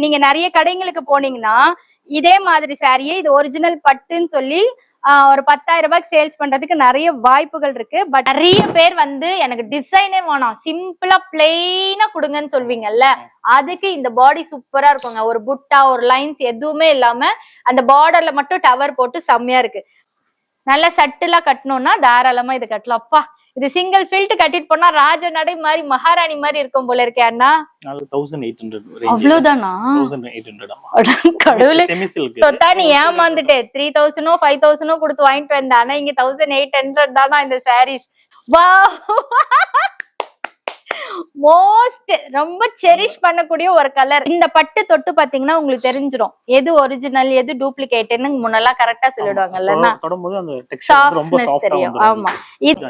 நீங்க நிறைய கடைங்களுக்கு போனீங்கன்னா இதே மாதிரி சாரியே இது ஒரிஜினல் பட்டுன்னு சொல்லி ஒரு 10,000 ரூபாய்க்கு சேல்ஸ் பண்றதுக்கு நிறைய வாய்ப்புகள் இருக்கு. பட் நிறைய பேர் வந்து எனக்கு டிசைனே வேணாம், சிம்பிளா பிளெயினா கொடுங்கன்னு சொல்வீங்கல்ல, அதுக்கு இந்த பாடி சூப்பரா இருக்குங்க. ஒரு புட்டா ஒரு லைன்ஸ் எதுவுமே இல்லாம அந்த பார்டர்ல மட்டும் டவர் போட்டு செம்மையா இருக்கு. நல்லா சட்டுலா கட்டணும்னா தாராளமா இது கட்டலாம். அப்பா இது சிங்கிள் ஃபில்ட் கட்டிட்டு போனா ராஜ நடை மாதிரி மகாராணி மாதிரி இருக்கும் போல இருக்கே அண்ணா. 1800 அவ்வளவுதானா? 1800 கடவுளே, சொத்தா நீ ஏமாந்துட்டே 3000 5000 கொடுத்து வாங்கிட்டு வந்தேன். ஆனா இங்க 1800 தானா இந்த சாரீஸ். வா, மோஸ்ட் ரொம்ப செரிஷ் பண்ணக்கூடிய ஒரு கலர். இந்த பட்டு தொட்டு பாத்தீங்கன்னா உங்களுக்கு தெரிஞ்சிடும் எது ஒரிஜினல் எது டூப்ளிகேட்னு முன்னெல்லாம் கரெக்டா சொல்லிடுவாங்கல்ல, சாஃப்ட்னஸ் தெரியும். ஆமா,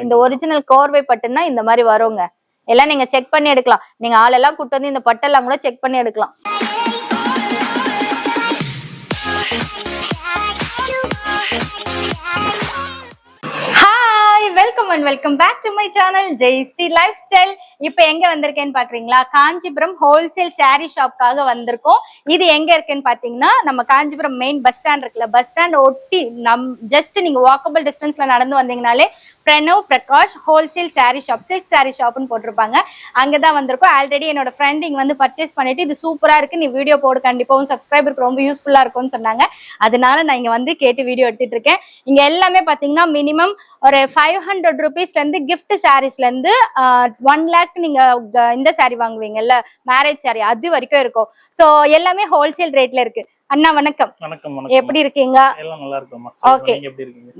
இந்த ஒரிஜினல் கோர்வை பட்டுன்னா இந்த மாதிரி வருங்க. எல்லாம் நீங்க செக் பண்ணி எடுக்கலாம். நீங்க ஆளெல்லாம் கூட்டு வந்து இந்த பட்டெல்லாம் கூட செக் பண்ணி எடுக்கலாம். Welcome back to my channel Jayashree lifestyle. இப்ப எங்க வந்திருக்கேன்னு பாக்குறீங்களா? காஞ்சிபுரம் ஹோல்சேல் சாரி ஷாப்காக வந்திருக்கோம். இது எங்க இருக்குன்னு பாத்தீங்கன்னா நம்ம காஞ்சிபுரம் மெயின் பஸ் ஸ்டாண்ட் இருக்குல்ல, பஸ் ஸ்டாண்ட் ஒட்டி ஜஸ்ட் நீங்க வாக்கபிள் டிஸ்டன்ஸ்ல நடந்து வந்தீங்கனாலே Pranav Prakash wholesale sari shop, silk sari ஷாப்னு போட்டிருப்பாங்க. அங்கதான் வந்திருக்கோம். ஆல்ரெடி என்னோட ஃப்ரெண்ட் இங்க வந்து பர்ச்சேஸ் பண்ணிட்டு இது சூப்பரா இருக்கு, நீ வீடியோ போடு, கண்டிப்பாவும் சப்ஸ்கிரைபருக்கு ரொம்ப யூஸ்ஃபுல்லா இருக்கும்னு சொன்னாங்க. அதனால நான் இங்க வந்து கேட்டு வீடியோ எடுத்துட்டு இருக்கேன். இங்க எல்லாமே பாத்தீங்கன்னா மினிமம் ஒரு 500 ருபீஸ்ல இருந்து கிஃப்ட் சாரீஸ்ல இருந்து 1 லேக் நீங்க இந்த சாரி வாங்குவீங்கல்ல, மேரேஜ் சாரி, அது வரைக்கும் இருக்கும். சோ எல்லாமே ஹோல்சேல் ரேட்ல இருக்கு. அண்ணா வணக்கம். எப்படி இருக்கீங்க? ஓகே,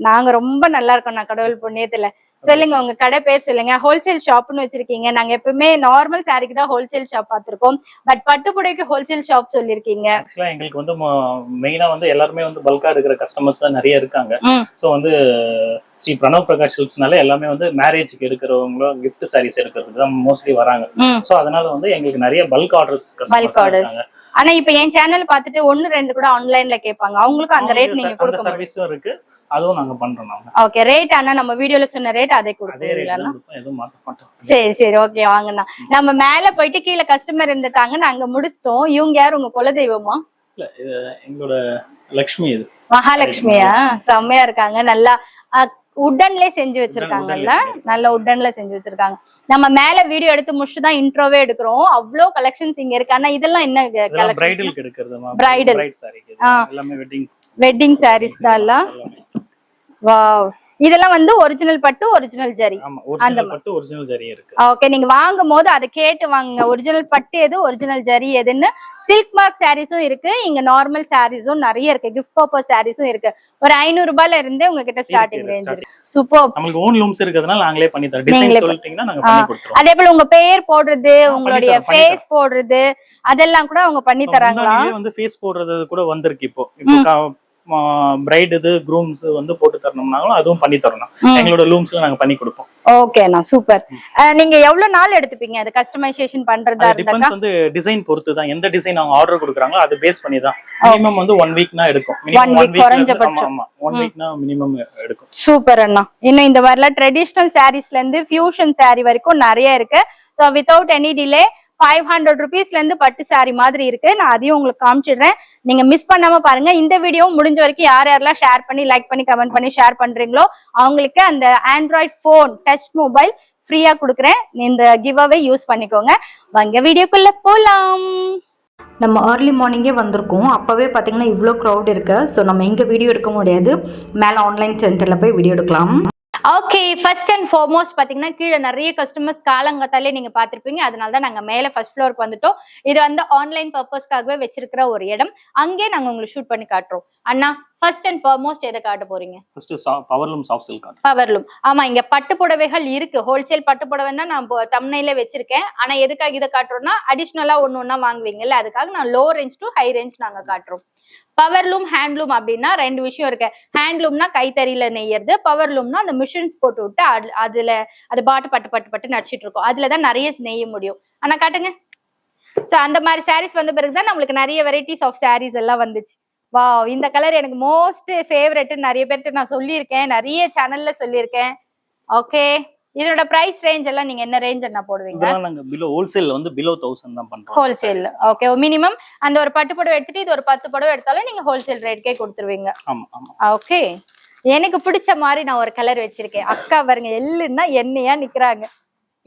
நாங்க ரொம்ப நல்லா இருக்கோம். நான் கடவுள் புண்ணியத்துல. சொல்லுங்க, உங்க கடை பேர் சொல்லுங்க. ஹோல்சேல் ஷாப்னு வச்சிருக்கீங்க. நாங்க எப்பவுமே நார்மல் சாரிக்கு தான் ஹோல்சேல் ஷாப் பார்த்திருக்கோம், பட் பட்டுப்புடைக்கு ஹோல்சேல் ஷாப் சொல்லிருக்கீங்க. ஆக்சுவலா எங்களுக்கு வந்து மெயினா வந்து எல்லாருமே வந்து பல்கா இருக்கிற கஸ்டமர்ஸ் தான் நிறைய இருக்காங்க. சோ வந்து ஸ்ரீ பிரணவ் பிரகாஷ் சில்க்ஸ்னால எல்லாமே வந்து மேரேஜ்க்கு எடுக்கிறவங்களும் கிஃப்ட் சாரீஸ் எடுக்கிறதுக்கு தான் மோஸ்ட்லி வராங்க. சோ அதனால வந்து எங்களுக்கு நிறைய பல்க் ஆர்டர்ஸ் இருக்காங்க. ஆனா இப்ப என் சேனல் பார்த்துட்டு 1-2 கூட ஆன்லைன்ல கேட்பாங்க, அவங்களுக்கு அந்த ரேட் நீங்க கொடுக்க சர்வீஸும் இருக்கு, அதுவும் நாங்க பண்றோம். ஓகே, ரேட் ஆனா நம்ம வீடியோல சொன்ன ரேட் அதே கொடுப்பீங்களா? எதுவும் மாத்த மாட்டோம். சரி சரி, ஓகே வாங்கண்ணா. நம்ம மேல போயிட்டு கீழே கஸ்டமர் இருந்துட்டாங்க, நாங்க முடிச்சிட்டோம். இவங்க யார், உங்க குலதெய்வமா? இல்ல, எங்களோட லட்சுமி. இது மகாலட்சுமியா? செம்மையா இருக்காங்க. நல்லா உட்டன்ல செஞ்சு வச்சிருக்காங்கல்ல, நல்ல உட்டன்ல செஞ்சு வச்சிருக்காங்க. நம்ம மேல வீடியோ எடுத்து முடிச்சுதான் இன்ட்ரோவே எடுக்கிறோம். அவ்வளவு கலெக்ஷன்ஸ் இங்க இருக்கு. ஆனா இதெல்லாம் என்ன கலெக்ஷன்? பிரைடலுக்கு எடுக்கிறதுமா? பிரைடல் எல்லாமே வெட்டிங் சாரீஸ் தான். வாவ், இதெல்லாம் வந்து ஒரிஜினல் பட்டு ஒரிஜினல் ஜரி. ஆமா, ஒரிஜினல் பட்டு ஒரிஜினல் ஜரி இருக்கு. ஓகே, நீங்க வாங்கும்போது அதை கேட்டு வாங்குங்க, ஒரிஜினல் பட்டு எது ஒரிஜினல் ஜரி எதுன்னு. சில்க் மார்க் சாரீஸும் இருக்கு, இங்க நார்மல் சாரீஸும் நிறைய இருக்கு, கிஃப்ட் பர்பஸ் சாரீஸும் இருக்கு. ஒரு 500 ரூபாயில இருந்தே உங்ககிட்ட ஸ்டார்டிங் ரேஞ்ச் இருக்கு. சூப்பர். நமக்கு ஓன் லூம்ஸ் இருக்குதுனால நாங்களே பண்ணி தரோம். டிசைன் சொல்லிட்டீங்கன்னா நாங்க பண்ணி கொடுத்துறோம். அதே போல உங்க பேர் போடுறது, உங்களுடைய ஃபேஸ் போடுறது, அதெல்லாம் கூட அவங்க பண்ணி தராங்களா? வந்து ஃபேஸ் போடுறது கூட வந்திருக்கு. இப்போ பிரைட் இது க்ரூம்ஸ் வந்து போட்டு தரணும்னாலும் அதுவும் பண்ணி தரணும். எங்களோட லூம்ஸ்ல நாங்க பண்ணி கொடுப்போம். ஓகேண்ணா, சூப்பர். நீங்க எவ்வளவு நாள் எடுத்துப்பீங்க அது கஸ்டமைசேஷன் பண்றதா? டிபெண்ட்ஸ் வந்து டிசைன் பொறுத்து தான். எந்த டிசைன் அவங்க ஆர்டர் கொடுக்குறாங்களோ அது பேஸ் பண்ணி தான். மினிமம் வந்து 1 வீக்னா எடுக்கும். மினிமம் 1 வீக் குறைஞ்சபட்சம். ஆமா, 1 வீக்னா மினிமம் எடுக்கும். சூப்பர் அண்ணா. இன்னும் இந்த மாதிரில ட்ரெடிஷனல் சாரீஸ்ல இருந்து ஃபியூஷன் சாரி வரைக்கும் நிறைய இருக்கு. சோ வித்தவுட் எனி டிலே 500 ருபீஸ்ல இருந்து பட்டு சாரி மாதிரி இருக்கு. நான் அதையும் உங்களுக்கு காமிச்சிடுறேன், நீங்க மிஸ் பண்ணாம பாருங்க. இந்த வீடியோ முடிஞ்ச வரைக்கும் யார் யாரெல்லாம் ஷேர் பண்ணி, லைக் பண்ணி, கமெண்ட் பண்ணி ஷேர் பண்றீங்களோ அவங்களுக்கு அந்த ஆண்ட்ராய்ட் போன் டச் மொபைல் ஃப்ரீயா கொடுக்குறேன். இந்த கிவ் அவே யூஸ் பண்ணிக்கோங்க. வாங்க வீடியோக்குள்ள போலாம். நம்ம ஏர்லி மார்னிங்கே வந்திருக்கோம். அப்போவே பார்த்தீங்கன்னா இவ்வளோ க்ரௌட் இருக்கு. ஸோ நம்ம எங்கே வீடியோ எடுக்க முடியாது, மேலே ஆன்லைன் சென்டரில் போய் வீடியோ எடுக்கலாம். ஓகே, ஃபர்ஸ்ட் அண்ட் ஃபார்மோஸ்ட் பாத்தீங்கன்னா கீழே நிறைய கஸ்டமர்ஸ் காலங்கத்தாலே நீங்க பாத்திருப்பீங்க. அதனால தான் நாங்க மேல ஃபர்ஸ்ட் ஃப்ளோருக்கு வந்துட்டோம். இது வந்து ஆன்லைன் பர்பஸ்க்காகவே வச்சிருக்கிற ஒரு இடம். அங்கே நாங்க உங்களுக்கு ஷூட் பண்ணி காட்டுறோம். அண்ணா, ஃபர்ஸ்ட் அண்ட் ஃபார்மோஸ்ட் எதை காட்ட போறீங்க? First powerloom soft silk. Powerloom. ஆமா, இங்க பட்டு புடவைகள் இருக்கு. ஹோல்சேல் பட்டு புடவை தான் நான் தம்ப்நெயில்ல வச்சிருக்கேன். ஆனா எதுக்காக இதை காட்டுறோம்னா அடிஷனலா ஒண்ணு வாங்குவீங்கல்ல, அதுக்காக நான் low range to high range நாங்க காட்டுறோம். பவர்லூம் ஹேண்ட்லூம் அப்படின்னா 2 விஷயம் இருக்கு. ஹேண்ட்லூம்னா கைத்தறியில நெய்யறது, பவர்லூம்னா அந்த மிஷின்ஸ் போட்டு விட்டு அதுல அது பாட்டு பட்டு பட்டு பட்டு நடிச்சிட்டு இருக்கோம். அதுலதான் நிறைய நெய்ய முடியும். ஆனா காட்டுங்க. சோ அந்த மாதிரி சாரீஸ் வந்த பிறகுதான் நம்மளுக்கு நிறைய வெரைட்டிஸ் ஆஃப் சாரீஸ் எல்லாம் வந்துச்சு. வா, இந்த கலர் எனக்கு மோஸ்ட் ஃபேவரட். நிறைய பேர்கிட்ட நான் சொல்லியிருக்கேன், நிறைய சேனல்ல சொல்லியிருக்கேன். ஓகே, இதோட பிரைஸ் ரேஞ்ச் எல்லாம் நீங்க என்ன ரேஞ்ச் என்ன போடுவீங்க? இதெல்லாம் நாங்க பிலோ ஹோல்சேல்ல வந்து பிலோ 1000 தான் பண்றோம். ஹோல்சேல். ஓகே, மினிமம் அந்த ஒரு 10 புடவை எடுத்துட்டு இது ஒரு 10 புடவை எடுத்தாலும் நீங்க ஹோல்சேல் ரேட்க்கே கொடுத்துருவீங்க. ஆமா ஆமா. ஓகே, எனக்கு பிடிச்ச மாதிரி நான் ஒரு கலர் வச்சிருக்கேன். அக்கா பாருங்க, எள்ளுன்னா எண்ணெயா நிக்கிறாங்க.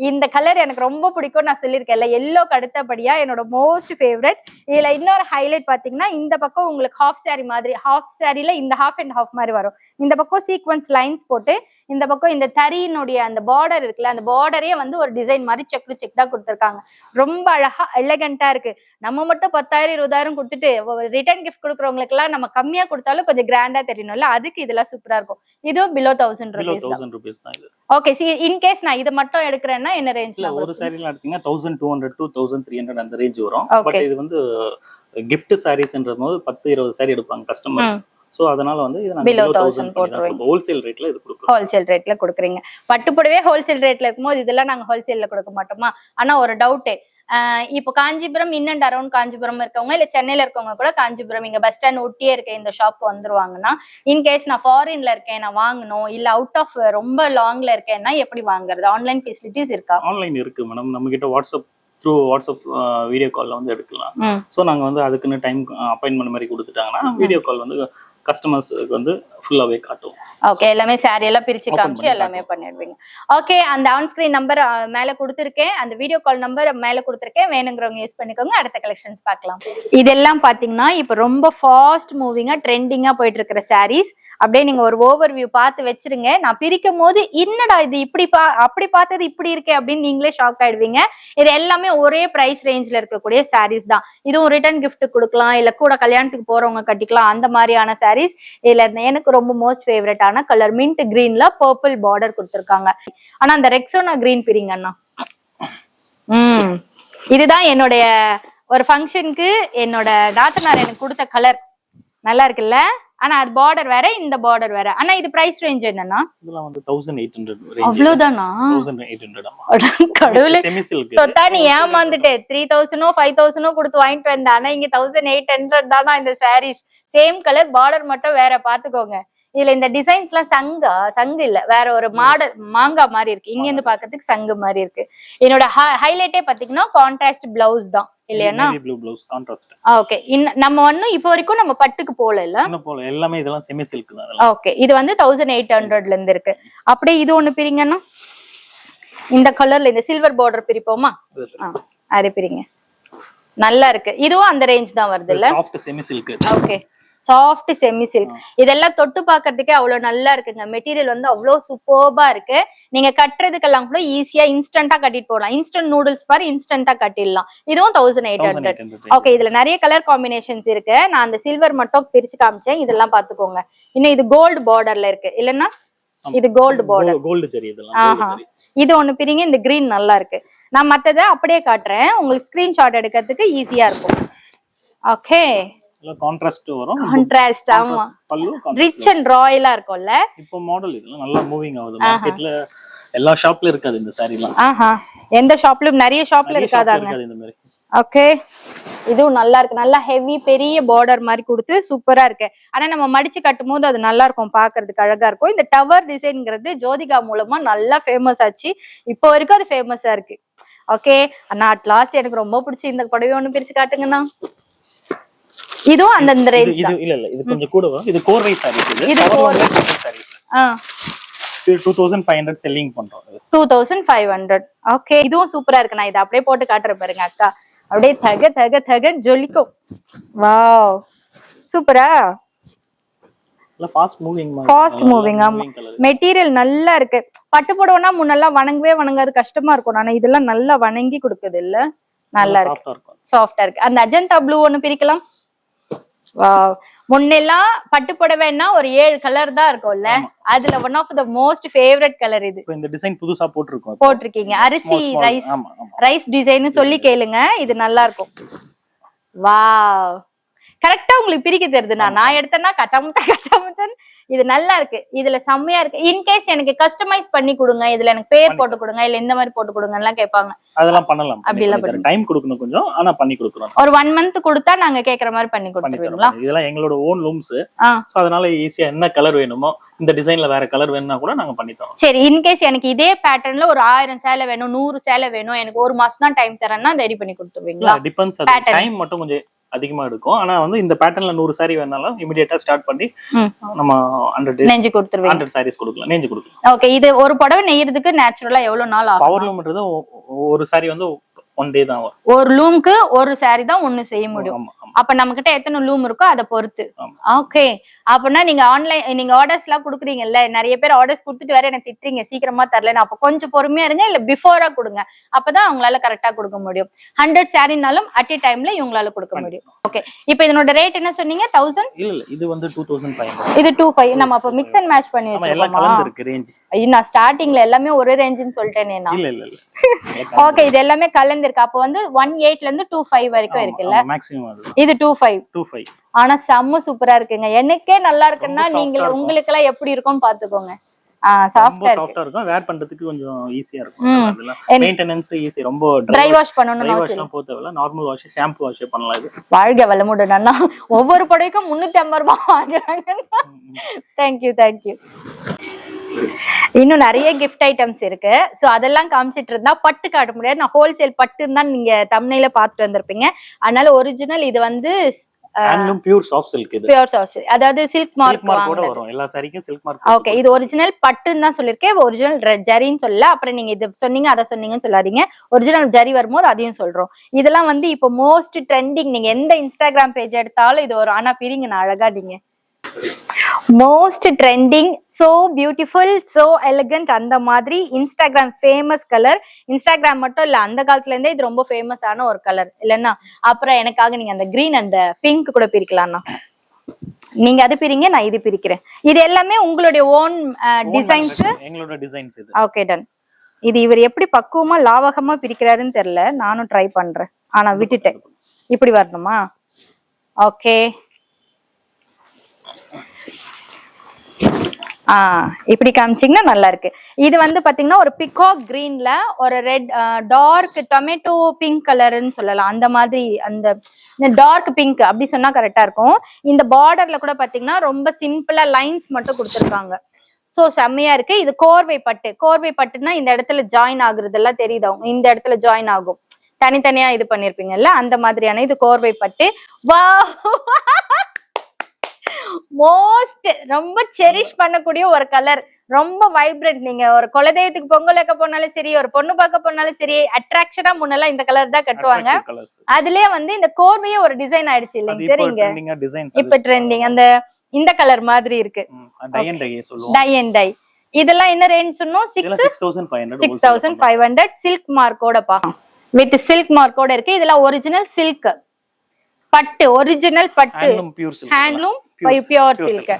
இந்த கலர் எனக்கு ரொம்ப பிடிக்கும் நான் சொல்லியிருக்கேன்ல, எல்லோக்கு அடுத்தபடியா என்னோட மோஸ்ட் ஃபேவரட். இதுல இன்னொரு ஹைலைட் பாத்தீங்கன்னா, இந்த பக்கம் உங்களுக்கு ஹாஃப் சாரி மாதிரி, ஹாஃப் சாரில இந்த ஹாஃப் அண்ட் ஹாஃப் மாதிரி வரும். இந்த பக்கம் சீக்வன்ஸ் லைன்ஸ் போட்டு, இந்த பக்கம் இந்த தறியினுடைய அந்த பார்டர் இருக்குல்ல, அந்த பார்டரே வந்து ஒரு டிசைன் மாதிரி செக்டா கொடுத்துருக்காங்க. ரொம்ப அழகா எலகண்டா இருக்கு. நம்ம மட்டும் 10,000 20,000 கொடுத்துட்டு ரிட்டர்ன் கிஃப்ட் கொடுக்குறவங்களுக்கு எல்லாம் நம்ம கம்மியா கொடுத்தாலும் கொஞ்சம் கிராண்டா தெரியணும்ல, அதுக்கு இதெல்லாம் சூப்பரா இருக்கும். இதுவும் பிலோ 1000 rupees தான் இது. ஓகே, இன் கேஸ் நான் இது மட்டும் எடுக்கிறேன்னா என்ன ரேஞ்ச்ல? ஒரு சாரில எடுத்தீங்கன்னா 1200 to 1300 அந்த ரேஞ்ச் வரும். பட் இது வந்து gift sareesன்றது போது 10 20 சாரி எடுப்பாங்க கஸ்டமர். சோ அதனால வந்து இது நாங்க below 1000 போட்டுருவோம். ஹோல்சேல் ரேட்ல இது கொடுக்குறோம். ஹோல்சேல் ரேட்ல கொடுக்குறீங்க. பட்டு புடவே ஹோல்சேல் ரேட்ல இருக்கும்போது இதெல்லாம் நாங்க ஹோல்சேல்ல கொடுக்க மாட்டோமா? ஆனா ஒரு டவுட், இப்போ Kanchipuram in and around Kanchipuram இருக்கவங்க இல்ல சென்னையில இருக்கவங்க கூட காஞ்சிபுரம் இங்க பஸ் ஸ்டாண்ட் ஒட்டியே இருக்க இந்த ஷாப் வந்துருவாங்கன்னா, இன்கேஸ் நான் ஃபாரின்ல இருக்கேன், நான் வாங்கணும், இல்ல அவுட் ஆஃப் ரொம்ப லாங்ல இருக்கேன்னா எப்படி வாங்குறது? ஆன்லைன் ஃபெசிலிட்டிஸ் இருக்கா? ஆன்லைன் இருக்கு மேடம். நம்ம கிட்ட வாட்ஸ்அப் வீடியோ கால்ல வந்து எடுக்கலாம். சோ நாங்க வந்து அதுக்குன்னு டைம் அப்பாயின்மெண்ட் மாதிரி கொடுத்துட்டாங்கன்னா வீடியோ கால் வந்து கஸ்டமர்ஸ்க்கு வந்து ஃபுல்லாவே காட்டுவோம். ஓகே, எல்லாமே சாரி எல்லாம் பிரிச்சு காமிச்சு எல்லாமே பண்ணிடுவீங்க. ஓகே, அந்த ஆன் ஸ்கிரீன் நம்பர் மேல கொடுத்துருக்கேன், அந்த வீடியோ கால் நம்பர் மேல கொடுத்துருக்கேன், வேணுங்கிறவங்க யூஸ் பண்ணிக்கோங்க. அடுத்த கலெக்ஷன்ஸ் பார்க்கலாம். இதெல்லாம் பாத்தீங்கன்னா இப்ப ரொம்ப ஃபாஸ்ட் மூவிங்கா ட்ரெண்டிங்கா போயிட்டு இருக்கிற சாரீஸ். அப்படியே நீங்க ஒரு ஓவர் வியூ பார்த்து வச்சிருங்க. நான் பிரிக்கும் போது என்னடா இது இப்படி அப்படி பார்த்தது இப்படி இருக்கே அப்படின்னு நீங்களே ஷாக் ஆயிடுவீங்க. இது எல்லாமே ஒரே பிரைஸ் ரேஞ்ச்ல இருக்கக்கூடிய சாரீஸ் தான். இதுவும் ரிட்டர்ன் கிஃப்ட் கொடுக்கலாம், இல்ல கூட கல்யாணத்துக்கு போறவங்க கட்டிக்கலாம், அந்த மாதிரியான சாரீஸ். இதுல எனக்கு ரொம்ப மோஸ்ட் ஃபேவரட்டான கலர் மின்ட் கிரீன்ல பர்பிள் பார்டர் கொடுத்துருக்காங்க. ஆனா அந்த ரெக்ஸோனா கிரீன் பிரிங்கண்ணா. இதுதான் என்னுடைய ஒரு ஃபங்க்ஷனுக்கு என்னோட நாத்தனார் எனக்கு கொடுத்த கலர். நல்லா இருக்குல்ல? ஆனா அது பார்டர் வேற, இந்த பார்டர் வேற. ஆனா இது பிரைஸ் ரேஞ்ச் என்னன்னா இதெல்லாம் வந்து 1800 ரேஞ்ச். அவ்வளவுதானா? 1800 ஆமா. கடவுளே, செமி சில்க். தொட்டானி ஏமாந்துட்டே 3000 5000 கொடுத்து வாங்கிட்டு வந்தேன். ஆனா இங்க 1800 தானா இந்த சாரீஸ். சேம் கலர், பார்டர் மட்டும் வேற. பாத்துக்கோங்க. இதுல இந்த டிசைன்ஸ் எல்லாம் சங்கு இல்ல, வேற ஒரு மாடல் மாங்காய் மாதிரி இருக்கு. இங்க இருந்து பாக்கிறதுக்கு சங்கு மாதிரி இருக்கு. என்னோட ஹைலைட்டே பாத்தீங்கன்னா கான்ட்ராஸ்ட் பிளவுஸ் தான் இல்லையா? Blue blouse contrast. ஓகே, நம்ம வந்து இப்போ வரைக்கும் நம்ம பட்டுக்கு போல இல்ல, இன்னும் போல. எல்லாமே இதெல்லாம் செமி சில்க் தான். ஓகே, இது வந்து 1800ல இருந்து இருக்கு. அப்படியே இது ஒண்ணு பிரிங்கன்னா, இந்த கலர்ல இந்த சில்வர் பார்டர் பிரிப்போமா? அது பிரிங்க. நல்லா இருக்கு. இதுவும் அந்த ரேஞ்ச் தான் வருது இல்ல? Soft semi silk. Okay, soft semi silk. இதெல்லாம் தொட்டு பாக்குறதுக்கே அவ்வளவு நல்லா இருக்குங்க. மெட்டீரியல் வந்து அவ்வளவு சூப்பர்பா இருக்கு. நீங்க கட்டுறதுக்கெல்லாம் கூட ஈஸியா இன்ஸ்டன்டா கட்டிட்டு போகலாம். இன்ஸ்டன்ட் நூடுல்ஸ் மாதிரி இன்ஸ்டன்டா கட்டிடலாம். இதுவும் 1800. ஓகே, இதுல நிறைய கலர் காம்பினேஷன்ஸ் இருக்கு. நான் அந்த சில்வர் மட்டும் பிரிச்சு காமிச்சேன். இதெல்லாம் பாத்துக்கோங்க. இன்னும் இது கோல்டு பார்டர்ல இருக்கு இல்லன்னா? இது கோல்டு பார்டர், கோல்டு ஜரி. இதெல்லாம் இது ஒண்ணு பிரிங்க. இந்த கிரீன் நல்லா இருக்கு. நான் மத்ததை அப்படியே காட்டுறேன், உங்களுக்கு ஸ்கிரீன்ஷாட் எடுக்கிறதுக்கு ஈஸியா இருக்கும். ஓகே, கான்ட்ராஸ்ட் வரும். கான்ட்ராஸ்ட். ஆமா, ரிச் அண்ட் ராயலா இருக்கும்ல. இப்போ மாடல் இதெல்லாம் நல்லா மூவிங் ஆகுது. மார்க்கெட்ல எல்லா ஷாப்ல இருக்காது இந்த சாரிலாம். எந்த ஷாப்லயும் நிறைய ஷாப்ல இருக்காதாங்க இந்த மாதிரி. ஓகே, இதுவும் நல்லா இருக்கு. நல்லா ஹெவி பெரிய பார்டர் மாதிரி கொடுத்து சூப்பரா இருக்கு. ஆனா நம்ம மடிச்சு கட்டும் போது அது நல்லா இருக்கும், பாக்குறதுக்கு அழகா இருக்கும். இந்த டவர் டிசைன்ங்கிறது ஜோதிகா மூலமா நல்லா ஃபேமஸ் ஆச்சு. இப்போ வரைக்கும் அது ஃபேமஸா இருக்கு. ஓகே, ஆனா அட் லாஸ்ட் எனக்கு ரொம்ப பிடிச்சி இந்த புடவை ஒண்ணு பிரிச்சு காட்டுங்கண்ணா. இதுவும் அந்த ரேஞ்ச் தான். இல்ல இது கொஞ்சம் கூட வரும். இது கோர்வை சாரீஸ். இது கோர்வை சாரீஸ். 2500 செல்லிங் பண்றோம். 2500. ஓகே, இதுவும் சூப்பரா இருக்கு. நான் இத அப்படியே போட்டு காட்டுறேன் பாருங்க அக்கா. அப்படியே தக தக தக ஜொலிக்கும். வாவ், சூப்பரா. Fast moving. Fast moving. ஆமா, மெட்டீரியல் நல்லா இருக்கு. பட்டு புடவைனா முன்னெல்லாம் வணங்காது, கஷ்டமா இருக்கும். ஆனா இதெல்லாம் நல்லா வணங்கி கொடுக்குது இல்ல? நல்லா இருக்கு, சாஃப்டா இருக்கு. அந்த அஜந்தா ப்ளூ ஒண்ணு பிரிக்கலாம். வாவ், முன்னெல்லாம் பட்டு புடவைன்னா ஒரு 7 கலர் தான் இருக்கும்ல, அதுல one of the most favourite colour இது. இந்த டிசைன் புதுசா போட்டிருக்கீங்க. அரிசி ரைஸ் டிசைன் சொல்லி கேளுங்க, இது நல்லா இருக்கும். வாவ், கரெக்டா உங்களுக்கு பிரிக்க தெரியுது. நான் எடுத்தேன்னா கச்சாமுச்சன். இது நல்லா இருக்கு, இதுல செம்மையா இருக்கு. இன்கேஸ் எனக்கு கஸ்டமைஸ் பண்ணி கொடுங்க, இதுல எனக்கு பேர் போட்டு கொடுங்க, இல்ல இந்த மாதிரி போட்டு கொடுங்க எல்லாம் கேட்பாங்க. அதெல்லாம் பண்ணலாம். அப்படி எல்லாம் டைம் கொடுக்கணும் கொஞ்சம், ஆனா பண்ணி கொடுக்குறோம். ஒரு 1 month கொடுத்தா நாங்க கேக்குற மாதிரி பண்ணி கொடுத்துருவீங்களா? இதெல்லாம் எங்களோட ஓன் லூம்ஸ். சோ அதனால ஈஸியா என்ன கலர் வேணுமோ, இந்த டிசைன்ல வேற கலர் வேணும்னா கூட நாங்க பண்ணி தரோம். சரி, இன்கேஸ் எனக்கு இதே பேட்டர்ன்ல ஒரு 1000 சேலை வேணும், 100 சேலை வேணும், எனக்கு 1 மாசம் தான் டைம் தரேன்னா ரெடி பண்ணி கொடுத்துருவீங்களா? டிபெண்ட்ஸ். டைம் மட்டும் கொஞ்சம் அதிகமா இருக்கும். ஆனா வந்து இந்த பேட்டர்ன்ல 100 saree வேணாலும் இமிடியேட்டா ஸ்டார்ட் பண்ணி நம்ம 100 நெஞ்சு கொடுத்துருவீங்க. 100 sarees கொடுக்கலாம், நெஞ்சு கொடுக்கலாம். ஓகே, இது ஒரு புடவை நெய்யறதுக்கு நேச்சுரலா எவ்வளவு நாள் ஆகும்? பவர் லூம்ன்றது ஒரு saree வந்து 1 day தான் வரும். ஒரு லூம்க்கு ஒரு saree தான் ஒண்ணு செய்ய முடியும். அப்ப நம்ம கிட்ட எத்தனை லூம் இருக்கோ அதை பொறுத்து. ஓகே, அப்படின்னா நீங்க நீங்க ஆர்டர்ஸ் எல்லாம் குடுக்குறீங்கல்ல, நிறைய பேர் ஆர்டர்ஸ் கொடுத்துட்டு வேற எனக்கு திட்டுறீங்க சீக்கிரமா தரலன்னு. அப்ப கொஞ்சம் பொறுமையா இருங்க, இல்ல பிஃபோரா கொடுங்க, அப்பதான் அவங்களால கரெக்டா கொடுக்க முடியும். 100 சாரினாலும் அட் எ டைம்ல இவங்களால கொடுக்க முடியும். ஓகே, இப்போ இதனோட ரேட் என்ன சொன்னீங்க? 1000? இல்ல இது வந்து 2500. இது 2500. நம்ம அப்ப மிக்ஸ் அண்ட் மேட்ச் பண்ணி வச்சிருக்கோமா? எல்லாம் கலந்து இருக்கு ரேஞ்ச். ஐயோ, நான் ஸ்டார்டிங்ல எல்லாமே ஒரே ரேஞ்சுன்னு சொல்லிட்டேனே நான். இல்ல ஓகே, இது எல்லாமே கலந்து இருக்கு. அப்ப வந்து 18 ல இருந்து 25 வரைக்கும் இருக்குல்ல? மேக்ஸிமம் அது. இது 25. ஆனா செம்ம சூப்பரா இருக்குங்க. எனக்கே நல்லா இருக்குன்னா நீங்க உங்களுக்கு எல்லாம் எப்படி இருக்கும்னு பாத்துக்கோங்க. சாஃப்ட்டா இருக்கும், வேர் பண்றதுக்கு கொஞ்சம் ஈஸியா இருக்கும். அதெல்லாம் மெயின்டெனன்ஸ் ஈஸி. ரொம்ப ட்ரை வாஷ் பண்ணனும்னு அவசியம் போதேவல, நார்மல் வாஷ், ஷாம்பு வாஷ் பண்ணலாம். இது வாழ்க வளமுடன் அண்ணா. ஒவ்வொரு புடவைக்கும் 350 ரூபாய் வாங்குறாங்க. Thank you. இன்னும் நிறைய கிஃப்ட் ஐட்டம்ஸ் இருக்கு. சோ அதெல்லாம் காமிச்சிட்டு இருந்தா பட்டு காட்ட முடியாது. நான் ஹோல்சேல் பட்டுன்னு தான் நீங்க தம்ப்நெயில பாத்துட்டு வந்திருப்பீங்க. அதனால ஒரிஜினல் இது வந்து ஹேண்ட்லூம் பியூர் சாஃப்ட் சில்க். இது பியூர் சாஃப்ட் சில்க், அதாவது சில்க் மார்க் கூட வரும். எல்லா சாரிக்கும் சில்க் மார்க். ஓகே, இது ஒரிஜினல் பட்டுன்னு தான் சொல்லிருக்கேன், ஒரிஜினல் ஜரின்னு சொல்லல. அப்புறம் நீங்க இது சொன்னீங்க அதை சொன்னீங்கன்னு சொல்லாதீங்க. ஒரிஜினல் ஜரி வரும்போது அதையும் சொல்றோம். இதெல்லாம் வந்து இப்போ மோஸ்ட் ட்ரெண்டிங். நீங்க எந்த இன்ஸ்டாகிராம் பேஜ் எடுத்தாலும் இது வரும். ஆனா பிரிங்க நான் அழகா நீங்க most trending, so beautiful, so elegant, அந்த மாதிரி இன்ஸ்டாகிராம் ஃபேமஸ் கலர். இன்ஸ்டாகிராம் மட்டும் இல்ல, அந்த காலத்துல இருந்தே இது ரொம்ப ஃபேமஸ் ஆன ஒரு கலர் இல்லன்னா. அப்புறம் எனக்காக நீங்க அந்த கிரீன் அண்ட் பிங்க் கூட பிரிக்கலாம்னா. நீங்க அது பிரிங்க, நான் இது பிரிக்கிறேன். இது எல்லாமே உங்களுடைய ஓன் டிசைன்ஸ். எங்களோட டிசைன்ஸ் இது. Okay, done. இது இவர் எப்படி பக்குவமா லாவகமா பிரிக்கிறாருன்னு தெரியல, நானும் ட்ரை பண்றேன். ஆனா விட்டுட்டேன். இப்படி வரணுமா? ஓகே, இப்படி காமிச்சிங்கன்னா நல்லா இருக்கு. இது வந்து பாத்தீங்கன்னா ஒரு பிகாக் கிரீன்ல ஒரு ரெட் டார்க் டொமேட்டோ பிங்க் கலர்னு சொல்லலாம். அந்த மாதிரி அந்த டார்க் பிங்க் அப்படி சொன்னா கரெக்டா இருக்கும். இந்த பார்டர்ல கூட பாத்தீங்கன்னா ரொம்ப சிம்பிளா லைன்ஸ் மட்டும் கொடுத்துருக்காங்க. சோ செம்மையா இருக்கு. இது கோர்வை பட்டு. கோர்வை பட்டுன்னா இந்த இடத்துல ஜாயின் ஆகுறது எல்லாம் தெரியுதா? இந்த இடத்துல ஜாயின் ஆகும், தனித்தனியா இது பண்ணிருப்பீங்கல்ல, அந்த மாதிரியான இது கோர்வை பட்டு. வா, மோஸ்ட் ரொம்ப செரிஷ் பண்ணக்கூடிய ஒரு கலர், ரொம்ப வைப்ரண்ட். நீங்க ஒரு குலதெய்வத்துக்கு பொங்கல் வைக்க போனாலும் சரி, ஒரு பொண்ணு பார்க்க போனாலும் சரி, அட்ராக்ஷனா முன்னெல்லாம் இந்த கலர் தான் கட்டுவாங்க. அதுலயே வந்து இந்த கோர்வையே ஒரு டிசைன் ஆயிடுச்சு இல்லைங்க சார்? இங்க இப்ப ட்ரெண்டிங் அந்த இந்த கலர் மாதிரி இருக்கு, டை அண்ட் டை. இதெல்லாம் என்ன ரேஞ்ச் சொன்னோம்? 6500. சில்க் மார்க்கோடப்பா, வித் சில்க் மார்க்கோட இருக்கு. இதெல்லாம் ஒரிஜினல் சில்க் பட்டு, ஒரிஜினல் பட்டு, ஹேண்ட்லூம் பியூர் சில்க்.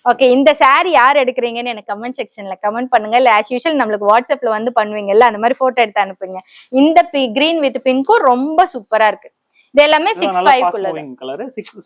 ஓகே, இந்த சாரி யார் எடுக்கிறீங்கன்னு எனக்கு கமெண்ட் செக்ஷன்ல கமெண்ட் பண்ணுங்க. இல்ல ஆஸ் யூஷுவல் நம்மளுக்கு வாட்ஸ்அப்ல வந்து பண்ணுவீங்கல்ல, அந்த மாதிரி போட்டோ எடுத்து அனுப்புங்க. இந்த கிரீன் வித் பிங்க்கும் ரொம்ப சூப்பரா இருக்கு. இது எல்லாமே 6500 குள்ள.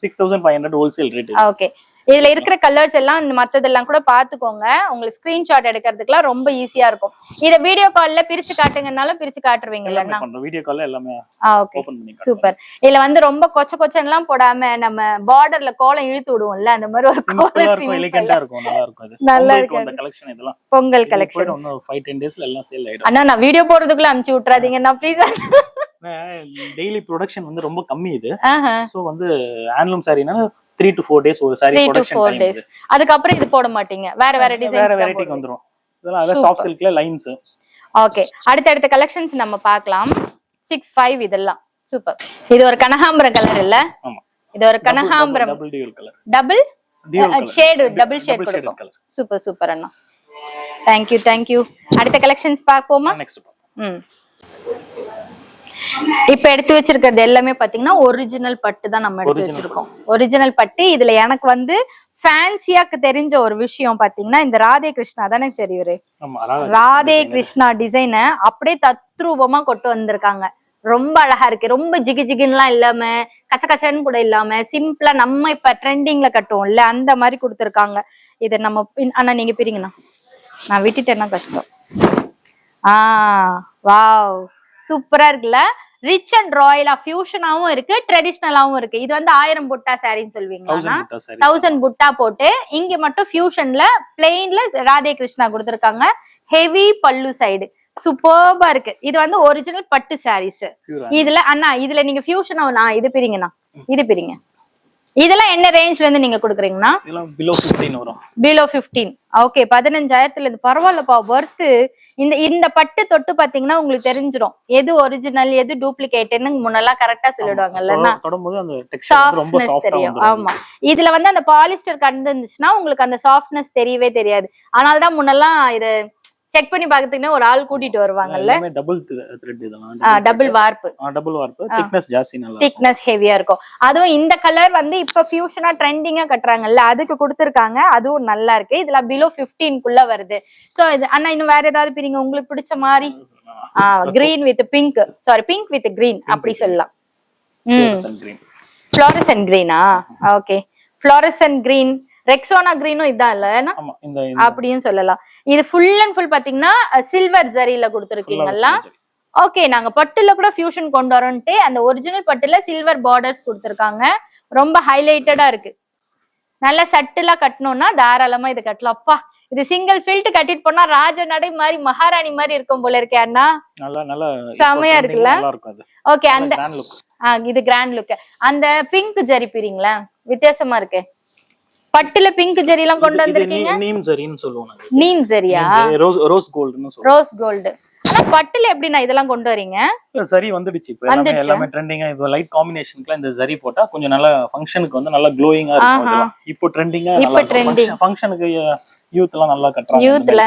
6500 ஹோல்சேல் ரேட். ஓகே, இதுல இருக்கிற கலர்ஸ் எல்லாம் மத்ததெல்லாம் கூட பாத்துக்கோங்க. உங்களுக்கு ஸ்கிரீன்ஷாட் எடுக்கிறதுக்குலாம் ரொம்ப ஈஸியா இருக்கும். இத வீடியோ கால்ல பிரிச்சு காட்டுங்கனாலும் பிரிச்சு காட்டுவீங்கல்ல? வீடியோ கால்ல எல்லாமே ஓகே, சூப்பர். இதுல வந்து ரொம்ப கொச்செல்லாம் போடாம நம்ம பார்டர்ல கோலம் இழுத்து விடுவோம்ல, அந்த மாதிரி ஒரு கோலம் எலிகண்டா இருக்கும், நல்லா இருக்கும். இது நல்லா இருக்கு அந்த கலெக்ஷன். இதெல்லாம் பொங்கல் கலெக்ஷன். இன்னும் 5-10 டேஸ்ல எல்லாம் சேல் ஆயிடும். அண்ணா, நான் வீடியோ போறதுக்குள்ள அனுப்பிச்சு விட்டுறாதீங்க நான் ப்ளீஸ். டெய்லி ப்ரொடக்ஷன் வந்து ரொம்ப கம்மி இது. சோ வந்து ஹேண்ட்லூம் சாரினா 3 to 4 days ஒரு சாரி ப்ரொடக்ஷன் டைம். அதுக்கு அப்புறம் இது போட மாட்டீங்க, வேற டிசைன்ஸ் வேற வெரைட்டி வந்துரும். இதெல்லாம் அத சாஃப்ட் சில்க்ல லைன்ஸ். ஓகே, அடுத்த கலெக்ஷன்ஸ் நம்ம பார்க்கலாம். 65 இதெல்லாம் சூப்பர். இது ஒரு கனகாம்பரம் கலர் இல்ல? ஆமா, இது ஒரு கனகாம்பரம் double dual colour, double shade, double shade கொடுக்கும். சூப்பர் அண்ணா, தேங்க் யூ. அடுத்த கலெக்ஷன்ஸ் பார்ப்போமா? நெக்ஸ்ட் இப்ப எடுத்து வச்சிருக்கிறது எல்லாமே பாத்தீங்கன்னா ஒரிஜினல் பட்டு தான் நம்ம எடுத்து வச்சிருக்கோம். ஒரிஜினல் பட்டு. இதுல எனக்கு வந்து ஃபேன்சியாக்கு தெரிஞ்ச ஒரு விஷயம் பாத்தீங்கன்னா, இந்த ராதே கிருஷ்ணா தானே சரி, இவரு ராதே கிருஷ்ணா டிசைனை அப்படியே தத்ரூபமா கொண்டு வந்திருக்காங்க. ரொம்ப அழகா இருக்கு. ரொம்ப ஜிகு ஜிகுன்னுலாம் இல்லாம கச்ச கச்சன்னு கூட இல்லாம சிம்பிளா நம்ம இப்ப ட்ரெண்டிங்ல கட்டுவோம்ல அந்த மாதிரி கொடுத்துருக்காங்க. இதை நம்ம ஆனா நீங்க பிரிங்கண்ணா, நான் விட்டுட்டேன்னா கஷ்டம். வாவ் சூப்பரா இருக்குல்ல. ரிச் அண்ட் ராயலா ஃபியூஷனாவும் இருக்கு, ட்ரெடிஷ்னலாவும் இருக்கு. இது வந்து 1000 புட்டா சாரின்னு சொல்வீங்களா? 1000 புட்டா போட்டு இங்க மட்டும் ஃபியூஷன்ல பிளெயின்ல ராதே கிருஷ்ணா கொடுத்துருக்காங்க. ஹெவி பல்லு சைடு சூப்பர்பா இருக்கு. இது வந்து ஒரிஜினல் பட்டு சாரீஸ். இதுல அண்ணா இதுல நீங்க ஃபியூஷனா இது பிரிங்கண்ணா, இது பிரிங்க. இதெல்லாம் என்ன ரேஞ்ச்ல இருந்து நீங்க குடுக்குறீங்கன்னா? below 15 வரும். below 15. ஓகே 15,000 இது பரவாயில்லப்பா, வர்த். இந்த பட்டு தொட்டு பாத்தீங்கன்னா உங்களுக்கு தெரிஞ்சிரும் எது ஒரிஜினல் எது டூப்ளிகேட்னு முன்னெல்லாம் கரெக்டா சொல்லிடுவாங்கல்ல. தொடும்போது அந்த டெக்ஸ்சர் ரொம்ப சாஃப்ட்டா தெரியும். ஆமா இதுல வந்து அந்த பாலிஸ்டர் கலந்துச்சுன்னா உங்களுக்கு அந்த சாஃப்ட்னஸ் தெரியவே தெரியாது. அதனால தான் முன்னெல்லாம் இது செக் பண்ணி பாக்கிறதுக்கு ஒரு ஆள் கூட்டிட்டு வருவாங்கல்ல. டபுள் த்ரெட் இதெல்லாம் டபுள் வார்ப் திக்னஸ் ஜாஸ்தி, நல்லா திக்னஸ் ஹெவியா இருக்கும். அதுவும் இந்த கலர் வந்து இப்ப ஃபியூஷனா ட்ரெண்டிங்கா கட்டுறாங்கல்ல அதுக்கு கொடுத்துருக்காங்க. அதுவும் நல்லா இருக்கு. இதுல below 15 குள்ள வருது. சோ இது அண்ணா இன்னும் வேற ஏதாவது பிரிங்க உங்களுக்கு பிடிச்ச மாதிரி. Green with pink, sorry pink with green அப்படி சொல்லலாம். ஃப்ளோரசன்ட் கிரீனா? ஓகே ஃப்ளோரசன்ட் கிரீன், ரெக்ஸோனா கிரீனும் இதான் இல்ல அப்படியும் சொல்லலாம். இது ஃபுல் அண்ட் ஃபுல் பாத்தீங்கன்னா சில்வர் ஜரியில கொடுத்துருக்கீங்கல்ல. ஓகே நாங்க பட்டுல கூட ஃபியூஷன் கொண்டு வரோம்ட்டு அந்த ஒரிஜினல் பட்டுல சில்வர் பார்டர்ஸ் கொடுத்துருக்காங்க. ரொம்ப ஹைலைட்டடா இருக்கு. நல்லா சட்டுலா கட்டணும்னா தாராளமா இது கட்டலாம். அப்பா இது சிங்கிள் ஃபில்ட் கட்டிட்டு போனா ராஜ நடை மாதிரி மகாராணி மாதிரி இருக்கும் போல இருக்கே அண்ணா. செமையா இருக்குல்ல. ஓகே அந்த இது கிராண்ட் லுக். அந்த பிங்க் ஜரி பிரிங்களா, வித்தியாசமா இருக்கு. பட்டுல பிங்க் ஜரி எல்லாம் கொண்டு வந்திருக்கீங்க. நீம் ஜரின்னு சொல்லுவாங்க. நீம் ஜரியா? ரோஸ் கோல்ட்னு சொல்லுவாங்க. Rose gold. ஆனா பட்டுல எப்படினா இதெல்லாம் கொண்டு வரீங்க? சரி வந்துடுச்சு இப்ப எல்லாமே ட்ரெண்டிங்கா. இப்ப லைட் காம்பினேஷனுக்குலாம் இந்த ஜரி போட்டா கொஞ்சம் நல்லா ஃபங்க்ஷனுக்கு வந்து நல்லா க்ளோயிங்கா இருக்கும். இப்போ ட்ரெண்டிங்கா நல்லா இருக்கு. ஃபங்க்ஷனுக்கு யூத் எல்லாம் நல்லா கட்டறாங்க. யூத்ல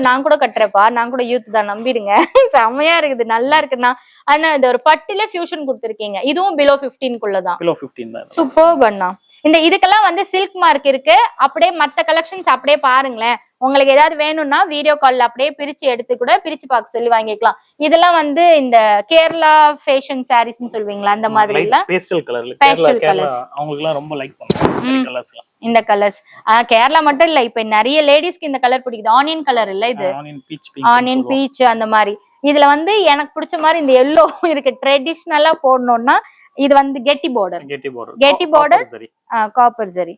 நான் கூட கட்டறப்பா. நான் கூட யூத் தான், நம்பிடுங்க. செமையா இருக்குது, நல்லா இருக்குன்னா. ஆனா இது ஒரு பட்டுல ஃபியூஷன் கொடுத்திருக்கீங்க. இதுவும் below 15 குள்ள தான். below 15 தான். சூப்பர் அண்ணா. இந்த இதுக்கெல்லாம் வந்து சில்க் மார்க் இருக்கு. அப்படியே மத்த கலெக்ஷன்ஸ் அப்படியே பாருங்களேன். உங்களுக்கு ஏதாவது வேணும்னா வீடியோ கால்ல அப்படியே பிரிச்சு எடுத்து கூட பிரிச்சு பார்க்க சொல்லி வாங்கிக்கலாம். இதெல்லாம் வந்து இந்த கேரளா ஃபேஷன் சாரீஸ்னு சொல்வீங்களா அந்த மாதிரி இல்ல? பேஸ்டல் கலர்ஸ் அவங்களுக்குலாம் ரொம்ப லைக் பண்ணுவாங்க கலர்ஸ்லாம். இந்த கலர்ஸ் கேரளா மட்டும் இல்ல, இப்ப நிறைய லேடிஸ்க்கு இந்த கலர் பிடிக்குது. ஆனியன் கலர் இல்ல இது, ஆனியன் பீச் அந்த மாதிரி. இதுல வந்து எனக்கு பிடிச்ச மாதிரி இந்த எல்லோ இருக்கு. ட்ரெடிஷ்னலா போடணும்னா இது வந்து கெட்டி பார்டர் காப்பர் ஜரி.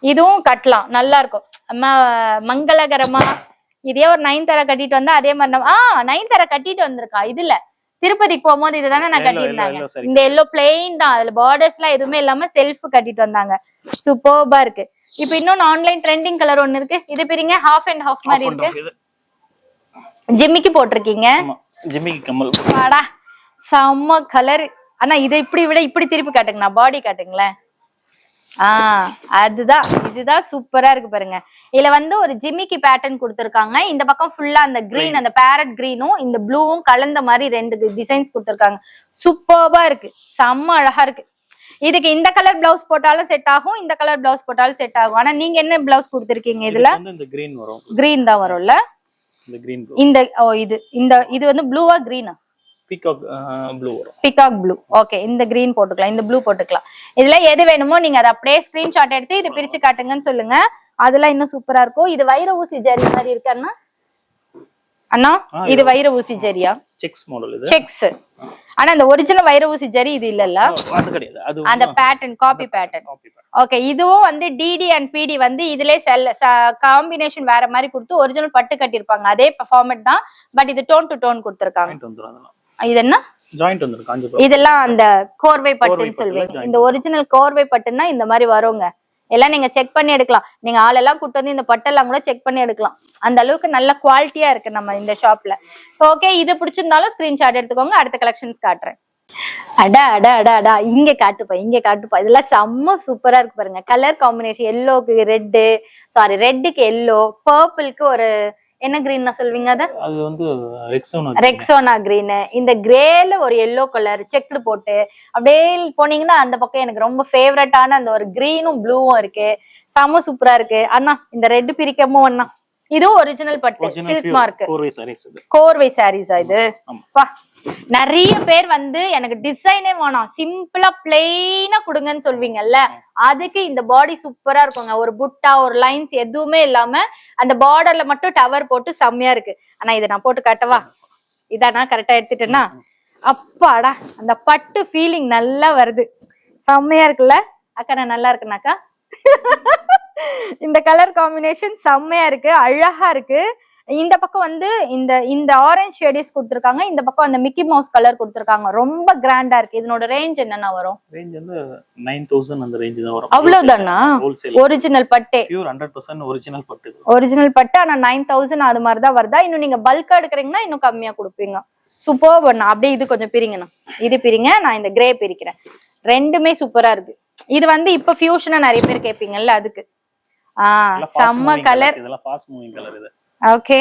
இதுவும் கட்டலாம், நல்லா இருக்கும் மங்களகரமா. இதே ஒரு 9 கட்டிட்டு வந்தா அதே மாதிரி 9 கட்டிட்டு வந்திருக்கா. இதுல திருப்பதிக்கு போகும்போது இதுதானே நான் கட்டியிருந்தாங்க. இந்த எல்லோ பிளெயின் தான், அதுல பார்டர்ஸ் எல்லாம் எதுவுமே இல்லாம செல்ஃப் கட்டிட்டு வந்தாங்க. சூப்பர்பா இருக்கு. இப்ப இன்னொன்னு ஆன்லைன் ட்ரெண்டிங் கலர் ஒண்ணு இருக்கு. இது பிரிங்க, ஹாஃப் அண்ட் ஹாஃப் மாதிரி இருக்கு. ஜிம்மிக்கு போட்டிருக்கீங்க. ஜிம்மிக்கு கம்மல் வாடா செம்ம கலர். ஆனா இதை இப்படி விட இப்படி திருப்பி காட்டுங்கண்ணா, பாடி காட்டுங்களேன். அதுதான் இதுதான் சூப்பரா இருக்கு பாருங்க. இதுல வந்து ஒரு ஜிம்மிக்கு பேட்டர்ன் கொடுத்திருக்காங்க. இந்த பக்கம் ஃபுல்லா அந்த கிரீன், அந்த பேரட் கிரீனும் இந்த ப்ளூவும் கலந்த மாதிரி 2 டிசைன்ஸ் கொடுத்திருக்காங்க. சூப்பர்பா இருக்கு, செம்ம அழகா இருக்கு. இதுக்கு இந்த கலர் பிளவுஸ் போட்டாலும் செட் ஆகும், இந்த கலர் பிளவுஸ் போட்டாலும் செட் ஆகும். ஆனா நீங்க என்ன பிளவுஸ் கொடுத்திருக்கீங்க? இதுல கிரீன் தான் வரும்ல. இந்த இது வந்து ப்ளூவா கிரீனா? பீகாக் ப்ளூ வரும். Peacock blue. ஓகே இந்த கிரீன் போட்டுக்கலாம், இந்த ப்ளூ போட்டுக்கலாம். இதுல எது வேணுமோ நீங்க அதை அப்படியே ஸ்கிரீன்ஷாட் எடுத்து இது பிரிச்சு காட்டுங்கன்னு சொல்லுங்க. அதெல்லாம் இன்னும் சூப்பரா இருக்கும். இது வைர ஊசி ஜரி மாதிரி இருக்கு அண்ணா. அண்ணா இது வைர ஊசி ஜரியா? செக்ஸ் மாடல் இது. செக்ஸ். ஆனா அந்த ஒரிஜினல் வைர ஊசி ஜரி இது இல்லல்ல, அது கிடையாது. அது அந்த பேட்டர்ன், காப்பி பேட்டர்ன். ஓகே இதுவும் வந்து டிடி அண்ட் பிடி வந்து இதுலயே காம்பினேஷன் வேற மாதிரி கொடுத்து ஒரிஜினல் பட்டு கட்டிருப்பாங்க. அதே ஃபார்மேட் தான், பட் இது டோன் டு டோன் கொடுத்திருக்காங்க. இது என்ன ஜாயிண்ட் வந்துருக்கு. இதெல்லாம் அந்த கோர்வை பட்டுன்னு சொல்வீங்க. இந்த ஒரிஜினல் கோர்வை பட்டுன்னா இந்த மாதிரி வருங்க. எல்லாம் நீங்க செக் பண்ணி எடுக்கலாம். நீங்க ஆளெல்லாம் கூட்டு வந்து இந்த பட்டெல்லாம் கூட செக் பண்ணி எடுக்கலாம். அந்த அளவுக்கு நல்ல குவாலிட்டியா இருக்கு நம்ம இந்த ஷாப்ல. ஓகே இது பிடிச்சிருந்தாலும் ஸ்கிரீன்ஷாட் எடுத்துக்கோங்க. அடுத்த கலெக்ஷன்ஸ் காட்டுறேன். அடா இங்க காட்டுப்பா. இதெல்லாம் செம்ம சூப்பரா இருக்கு பாருங்க. கலர் காம்பினேஷன் எல்லோக்கு ரெட்டு, சாரி ரெட்டுக்கு எல்லோ, பர்பிள்க்கு ஒரு என்ன கிரீன் சொல்வீங்க? அது வந்து ரெக்ஸோனா கிரீன். இந்த கிரேல ஒரு எல்லோ கலர் செக்டு போட்டு அப்படியே போனீங்கன்னா அந்த பக்கம் எனக்கு ரொம்ப ஃபேவரட்டான அந்த ஒரு கிரீனும் ப்ளூவும் இருக்கு. செம்ம சூப்பரா இருக்கு அண்ணா. இந்த ரெட் பிரிக்கமோ அண்ணா. இதுவும் ஒரிஜினல் பட்டு சில்க் மார்க் கோர்வை சாரீஸா இது? வா நிறைய பேர் வந்து எனக்கு டிசைனே வேணாம், சிம்பிளா பிளெயினா கொடுங்கன்னு சொல்வீங்கல்ல, அதுக்கு இந்த பாடி சூப்பரா இருக்குங்க. ஒரு புட்டா ஒரு லைன்ஸ் எதுவுமே இல்லாம அந்த பார்டர்ல மட்டும் டவர் போட்டு செம்மையா இருக்கு. ஆனா இதை நான் போட்டு காட்டவா? இதானா கரெக்டா எடுத்துட்டேன்னா? அப்பாடா, அந்த பட்டு ஃபீலிங் நல்லா வருது, செம்மையா இருக்குல்ல அக்கா? நான் நல்லா இருக்குனாக்கா? இந்த கலர் காம்பினேஷன் செம்மையா இருக்கு, அழகா இருக்கு. இந்த பக்கம் வந்து இந்த ஆரஞ்சு ஷேடிஸ் கொடுத்திருக்காங்க, இந்த பக்கம் அந்த மிக்கி மவுஸ் கலர் கொடுத்திருக்காங்க. ரொம்ப கிராண்டா இருக்கு. இதனோட ரேஞ்ச் என்னன்னா வரும்? ரேஞ்ச் வந்து 9000 அந்த ரேஞ்ச் தான் வரும். அவ்வளவுதானா? ஒரிஜினல் பட்டே, பியூர் 100% ஒரிஜினல் பட்டு. ஒரிஜினல் பட்டு. ஆனா 9000 அது மாதிரி தான் வருதா? இன்னும் நீங்க பல்கா எடுக்கிறீங்கன்னா இன்னும் கம்மியா கொடுப்பீங்க. சூப்பர் பண்ணா. அப்படியே இது கொஞ்சம் பிரிங்கண்ணா, இது பிரிங்க, நான் இந்த கிரே பிரிக்கிறேன். ரெண்டுமே சூப்பரா இருக்கு. இது வந்து இப்ப ஃபியூஷனா நிறைய பேர் கேட்பீங்கல்ல, அதுக்கு செம்ம கலர். இதெல்லாம் ஃபாஸ்ட் மூவிங் கலர் இது. ஓகே,